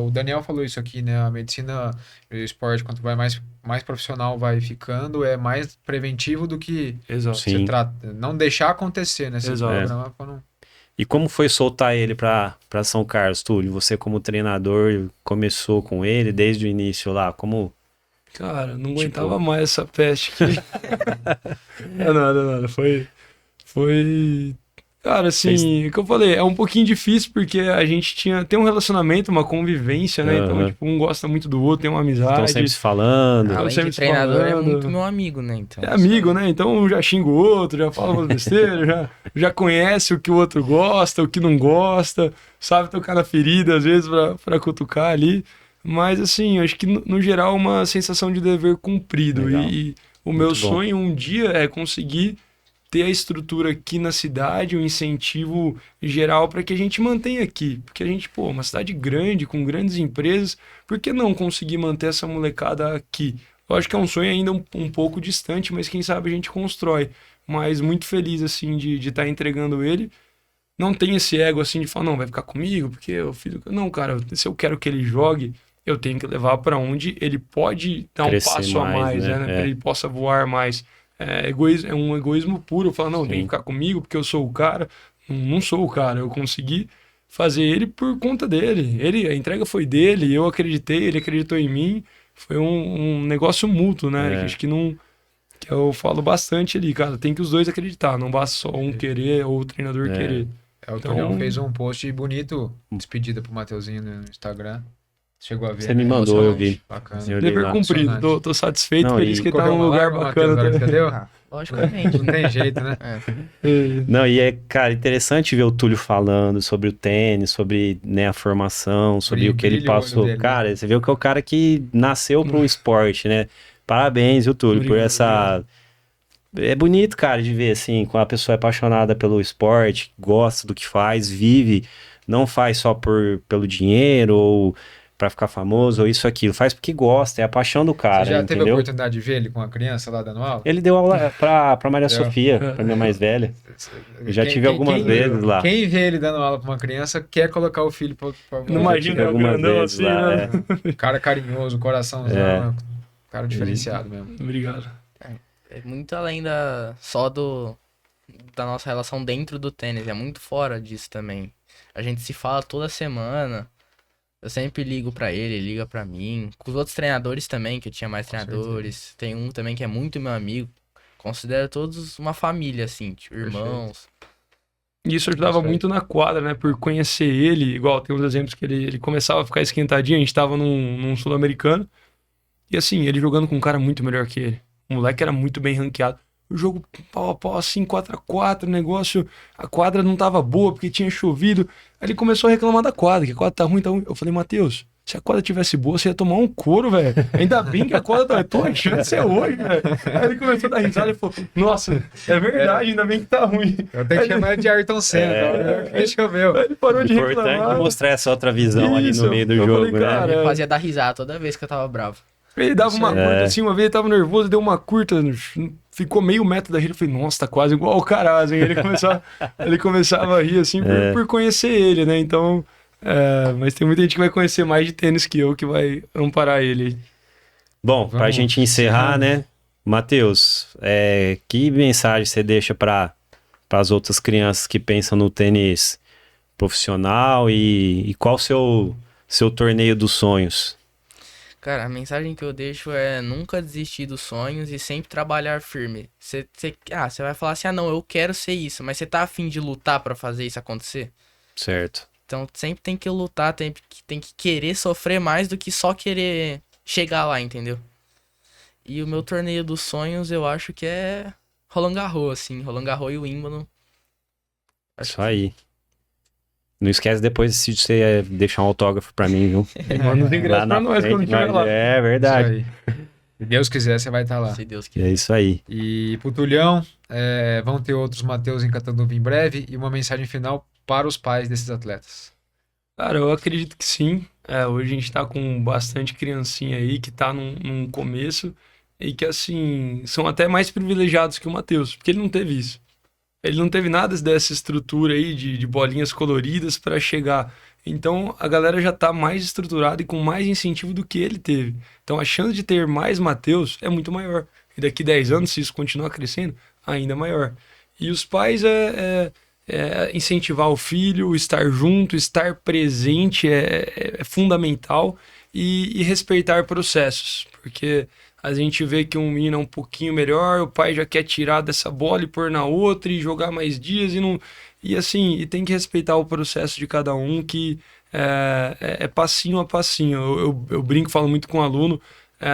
O Daniel falou isso aqui, né? A medicina e o esporte, quanto vai mais profissional vai ficando, é mais preventivo do que Exato. Sim. você trata. Não deixar acontecer, né? Você Exato. programa pra não... E como foi soltar ele pra São Carlos, Túlio? Você como treinador começou com ele desde o início lá, como... Cara, não Tipo- aguentava mais essa peste aqui. É nada. Foi. Cara, assim, o que eu falei, é um pouquinho difícil porque a gente tem um relacionamento, uma convivência, né? Então, Aham. tipo, um gosta muito do outro, tem uma Estão amizade. sempre se falando? Ah, Além sempre de treinador, é falando. muito meu amigo, né? Então, É amigo, né? Então um já xinga o outro, já fala umas besteiras, já conhece o que o outro gosta, o que não gosta, sabe tocar na ferida às vezes pra cutucar ali. Mas assim, eu acho que no geral é uma sensação de dever cumprido. Legal. E o meu Muito bom. sonho um dia é conseguir ter a estrutura aqui na cidade, um incentivo geral para que a gente mantenha aqui. Porque a gente, pô, uma cidade grande, com grandes empresas, por que não conseguir manter essa molecada aqui? Eu acho que é um sonho ainda um pouco distante, mas quem sabe a gente constrói. Mas muito feliz, assim, de estar entregando ele. Não tem esse ego, assim, de falar, não, vai ficar comigo, porque eu fiz... Não, cara, se eu quero que ele jogue, eu tenho que levar para onde ele pode dar um Crescer passo a mais, mais, né? né? É. Para ele possa voar mais. É um egoísmo puro. Falar, não, tem que ficar comigo porque eu sou o cara. Não sou o cara. Eu consegui fazer ele por conta dele. A entrega foi dele, eu acreditei, ele acreditou em mim. Foi um negócio mútuo, né? É. Acho que não. Que eu falo bastante ali, cara. Tem que os dois acreditar. Não basta só um querer ou o treinador É. querer. O Então- Tonião fez um post bonito, despedida pro Mateuzinho no Instagram. Chegou a ver, Você me né? mandou, eu vi. Bacana. Eu li Dever lá. cumprido. Emocionante. Tô satisfeito, Não, feliz e que ele tá Correu num uma lugar lágrima, bacana. Matheus, agora, entendeu? Ah, logicamente. Não tem jeito, né? É. Não, e é, cara, interessante ver o Túlio falando sobre o tênis, sobre, né, a formação, sobre o que ele Brilha o olho passou. dele, né? Cara, você vê que é o cara que nasceu para um esporte, né? Parabéns, viu, Túlio, por Obrigado, essa... É bonito, cara, de ver, assim, quando a pessoa é apaixonada pelo esporte, gosta do que faz, vive, não faz só pelo dinheiro ou pra ficar famoso ou isso, aquilo. Faz porque gosta, é a paixão do cara, Você já teve a entendeu? oportunidade de ver ele com a criança lá dando aula? Ele deu aula pra Maria Deu. Sofia, pra minha mais velha. Eu já tive algumas vezes lá. Quem vê ele dando aula pra uma criança quer colocar o filho pra Não imagina tive o algumas grandão vezes assim, lá, né? é. Cara carinhoso, coraçãozão, É. cara diferenciado mesmo. Obrigado. É muito além da nossa relação dentro do tênis, é muito fora disso também. A gente se fala toda semana. Eu sempre ligo pra ele liga pra mim. Com os outros treinadores também, que eu tinha mais treinadores. Tem um também que é muito meu amigo. Considero todos uma família, assim, tipo, irmãos. E isso ajudava Isso aí. muito na quadra, né? Por conhecer ele, igual tem uns exemplos que ele começava a ficar esquentadinho, a gente tava num sul-americano, e assim, ele jogando com um cara muito melhor que ele. O moleque era muito bem ranqueado. O jogo pau a pau, assim, 4x4, o negócio, a quadra não tava boa porque tinha chovido. Aí ele começou a reclamar da quadra, que a quadra tá ruim, tá ruim. Eu falei, Matheus, se a quadra tivesse boa, você ia tomar um couro, velho. Ainda bem que a quadra tá... Tô achando que é hoje, velho. Aí ele começou a dar risada e falou, nossa, é verdade, ainda bem que tá ruim. Eu tenho que chamar ele de Ayrton Senna. Deixa eu ver. Aí ele parou de Importante reclamar. mostrar essa outra visão ali Isso, no meio do eu jogo, falei, né? cara, Ele fazia dar risada toda vez que eu tava bravo. Ele dava uma É. curta assim, uma vez ele tava nervoso, deu uma curta, ficou meio metro da rede. Eu falei, nossa, tá quase igual o Caraz, hein? Ele começava a rir assim por conhecer ele, né? Então, mas tem muita gente que vai conhecer mais de tênis que eu, que vai amparar ele. Bom, pra Vamos gente encerrar, encerrando. né? Matheus, que mensagem você deixa para as outras crianças que pensam no tênis profissional e qual o seu torneio dos sonhos? Cara, a mensagem que eu deixo é nunca desistir dos sonhos e sempre trabalhar firme. Você vai falar assim, não, eu quero ser isso, mas você tá afim de lutar pra fazer isso acontecer? Certo. Então tem que lutar, tem que querer sofrer mais do que só querer chegar lá, entendeu? E o meu torneio dos sonhos eu acho que é Roland Garros, assim, Roland Garros e o Wimbledon. Isso aí. Não esquece depois se você deixar um autógrafo pra mim, viu? Manda os ingressos Lá na pra nós quando frente, estiver lá. É verdade. Isso aí. Se Deus quiser, você vai estar lá. Se Deus É quiser. isso aí. E pro Tulhão, vão ter outros Matheus em Catanduva em breve e uma mensagem final para os pais desses atletas. Cara, eu acredito que sim. Hoje a gente tá com bastante criancinha aí que tá num começo e que, assim, são até mais privilegiados que o Matheus, porque ele não teve isso. Ele não teve nada dessa estrutura aí de bolinhas coloridas para chegar. Então a galera já tá mais estruturada e com mais incentivo do que ele teve. Então a chance de ter mais Matheus é muito maior. E daqui 10 anos, se isso continuar crescendo, ainda maior. E os pais incentivar o filho, estar junto, estar presente é fundamental e respeitar processos. Porque a gente vê que um menino é um pouquinho melhor, o pai já quer tirar dessa bola e pôr na outra e jogar mais dias e não... E assim, e tem que respeitar o processo de cada um, que é passinho a passinho. Eu brinco, falo muito com o aluno,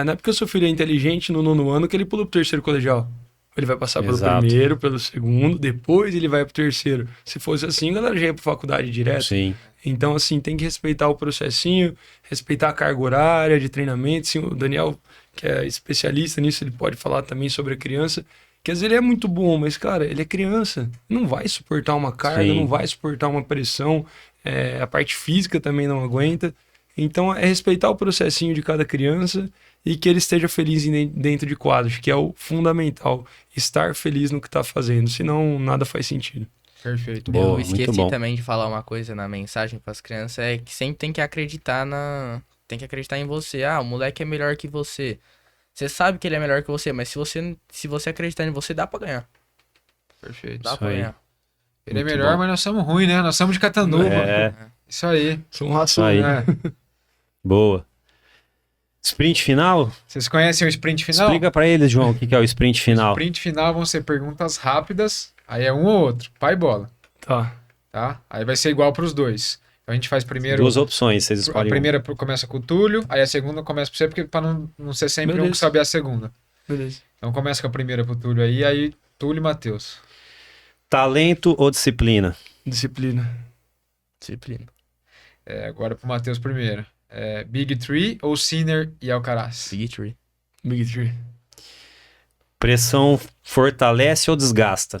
não é porque o seu filho é inteligente no 9º ano que ele pula pro 3º colegial. Ele vai passar pelo Exato. primeiro, pelo segundo, depois ele vai pro 3º. Se fosse assim, a galera já ia pra faculdade direto. Sim. Então, assim, tem que respeitar o processinho, respeitar a carga horária de treinamento. Sim, o Daniel, que é especialista nisso, ele pode falar também sobre a criança, que às vezes ele é muito bom, mas, cara, ele é criança, não vai suportar uma carga, Sim. não vai suportar uma pressão, a parte física também não aguenta. Então, é respeitar o processinho de cada criança e que ele esteja feliz dentro de quadros, que é o fundamental, estar feliz no que está fazendo, senão nada faz sentido. Perfeito. Boa, Eu muito esqueci bom. também de falar uma coisa na mensagem para as crianças, é que sempre tem que acreditar tem que acreditar em você. O moleque é melhor que você. Você sabe que ele é melhor que você, mas se você acreditar em você, dá pra ganhar. Perfeito. Dá Isso pra aí. ganhar. Ele é Muito melhor, bom. mas nós somos ruins, né? Nós somos de Catanduva. É, Isso aí. São isso rações, aí. né? Boa. Sprint final? Vocês conhecem o sprint final? Explica pra eles, João, o que é o sprint O final. sprint final vão ser perguntas rápidas, aí é um ou outro, pai e bola, Tá. tá? Aí vai ser igual pros dois. Então a gente faz primeiro... Duas opções, vocês A escolhem. primeira começa com o Túlio, aí a segunda começa pra você, porque pra não ser sempre um Beleza. que sabe a segunda. Beleza. Então começa com a primeira pro Túlio aí Túlio e Matheus. Talento ou disciplina? Disciplina. Disciplina. Agora pro Matheus primeiro. Big Three ou Sinner e Alcaraz? Big Tree. Big Tree. Pressão fortalece ou desgasta?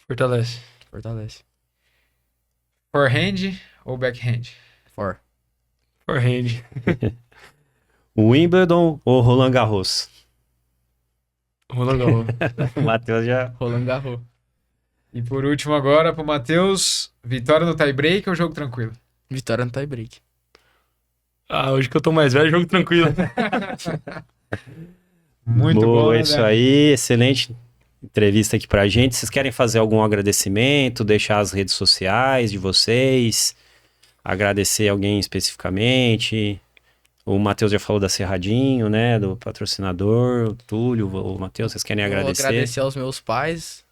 Fortalece. Fortalece. Forehand ou backhand? For. Forehand. Wimbledon ou Roland Garros? Roland Garros. O Matheus já... Roland Garros. E por último agora pro Matheus, vitória no tie-break ou jogo tranquilo? Vitória no tie-break. Hoje que eu tô mais velho, jogo tranquilo. Muito Boa, bom, é né, isso velho? aí. Excelente entrevista aqui pra gente. Vocês querem fazer algum agradecimento? Deixar as redes sociais de vocês? Agradecer alguém especificamente? O Matheus já falou da Cerradinho, né? Do patrocinador, o Túlio, o Matheus, vocês querem agradecer? Vou agradecer aos meus pais,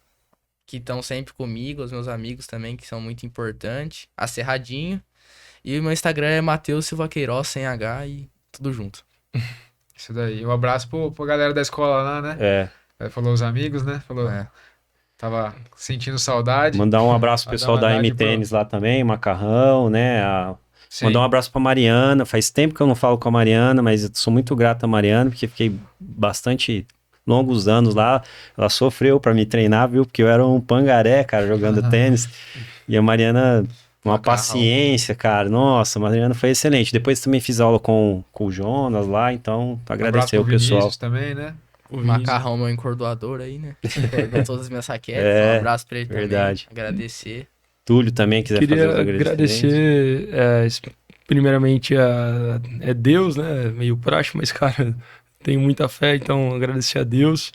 que estão sempre comigo, aos meus amigos também, que são muito importantes. A Cerradinho. E o meu Instagram é Matheus Silva Queiroz, sem H e tudo junto. Isso daí. Um abraço pra galera da escola lá, né? Falou os amigos, né? Falou, tava sentindo saudade. Mandar um abraço pro Vai pessoal dar uma da idade M Tênis lá também, Macarrão, né? Sim. Mandar um abraço pra Mariana. Faz tempo que eu não falo com a Mariana, mas eu sou muito grato a Mariana, porque fiquei bastante longos anos lá. Ela sofreu pra me treinar, viu? Porque eu era um pangaré, cara, jogando tênis. E a Mariana, uma Macarrão. paciência, cara. Nossa, a Mariana foi excelente. Depois também fiz aula com o Jonas lá, então agradecer Um o abraço pro pessoal. Vinícius também, né? O Vinícius. Macarrão, meu encordoador aí, né? Encordou todas as minhas raquetes. É, Um abraço pra ele verdade. também. Agradecer. Túlio também quiser fazer Queria os agradecimentos. agradecer, primeiramente, a Deus, né? Meio prático, mas, cara, tenho muita fé, então agradecer a Deus,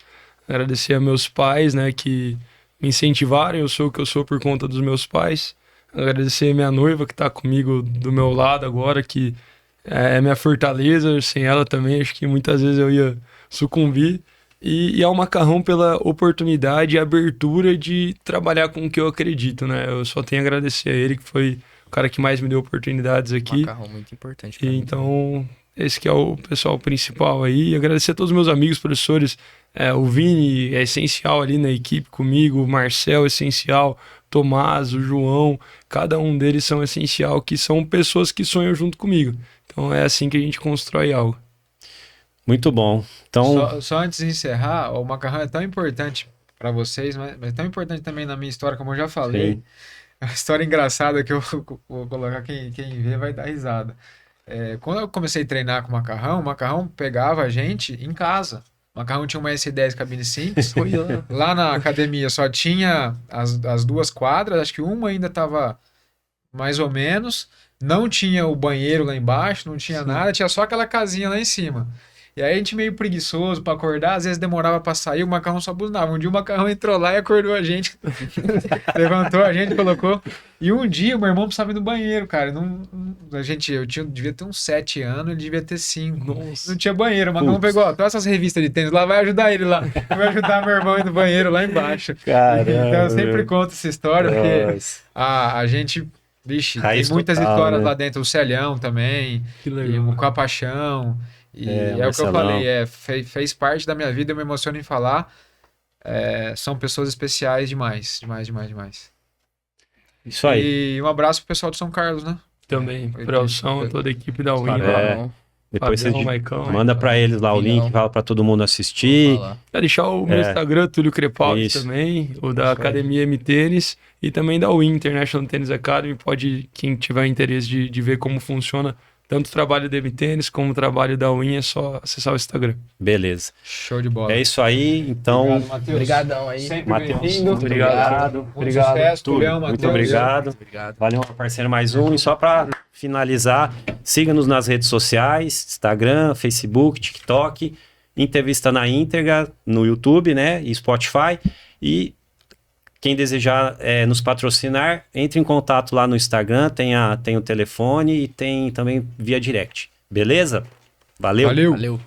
agradecer a meus pais, né? Que me incentivaram, eu sou o que eu sou por conta dos meus pais. Agradecer a minha noiva que tá comigo do meu lado agora, que é minha fortaleza. Sem ela também, acho que muitas vezes eu ia sucumbir. E ao Macarrão pela oportunidade e abertura de trabalhar com o que eu acredito, né? Eu só tenho a agradecer a ele, que foi o cara que mais me deu oportunidades aqui. Macarrão muito importante pra E mim. então, esse que é o pessoal principal aí. E agradecer a todos os meus amigos, professores. O Vini é essencial ali na equipe comigo, o Marcel é essencial, Tomás, o João, cada um deles são essencial, que são pessoas que sonham junto comigo. Então é assim que a gente constrói algo. Muito bom. Então, Só antes de encerrar, o macarrão é tão importante para vocês, mas tão importante também na minha história, como eu já falei. Sim. É uma história engraçada que eu vou colocar, quem vê vai dar risada. Quando eu comecei a treinar com o macarrão pegava a gente em casa. O macarrão tinha uma S10 cabine simples. Lá na academia só tinha as 2 quadras, acho que uma ainda estava mais ou menos. Não tinha o banheiro lá embaixo, não tinha nada, tinha só aquela casinha lá em cima. E aí a gente meio preguiçoso pra acordar, às vezes demorava pra sair, o macarrão só buzinava. Um dia o macarrão entrou lá e acordou a gente, levantou a gente, colocou. E um dia o meu irmão precisava ir no banheiro, cara. Devia ter uns 7 anos, ele devia ter 5. Nossa. Não tinha banheiro, o macarrão Putz. pegou, ó, todas essas revistas de tênis lá, vai ajudar ele lá. Vai ajudar meu irmão a ir no banheiro lá embaixo. caramba. Então eu sempre conto essa história, porque Nossa. a gente, vixe, Raiz tem muitas total, histórias né? lá dentro, o Celhão também. Que E legal. com a paixão. E é o que eu Marcelão. falei, fez parte da minha vida, eu me emociono em falar. São pessoas especiais demais, demais. Isso aí. E um abraço pro pessoal de São Carlos, né? Também, para o Elson, toda a equipe da Win. É. Depois Fabião, você Maicão. manda pra eles lá o Filhão. link, fala pra todo mundo assistir. Vou falar. Quero deixar o meu Instagram, Túlio Crepaldi Isso. também, o da Isso aí. Academia M Tênis e também da Win International Tennis Academy. Pode, quem tiver interesse de ver como funciona tanto o trabalho da M Tênis como o trabalho da Win, é só acessar o Instagram. Beleza. Show de bola. É isso aí, então. Obrigado, Matheus. Obrigadão aí. Sempre Matheus, bem-vindo. muito obrigado. Muito sucesso, Túlio, Tulião, muito Matheus. obrigado. Obrigado. Valeu, parceiro, mais um. E só para finalizar, siga-nos nas redes sociais, Instagram, Facebook, TikTok, Entrevista na íntegra no YouTube, né, e Spotify. E quem desejar nos patrocinar, entre em contato lá no Instagram, tem o telefone e tem também via direct. Beleza? Valeu? Valeu. Valeu.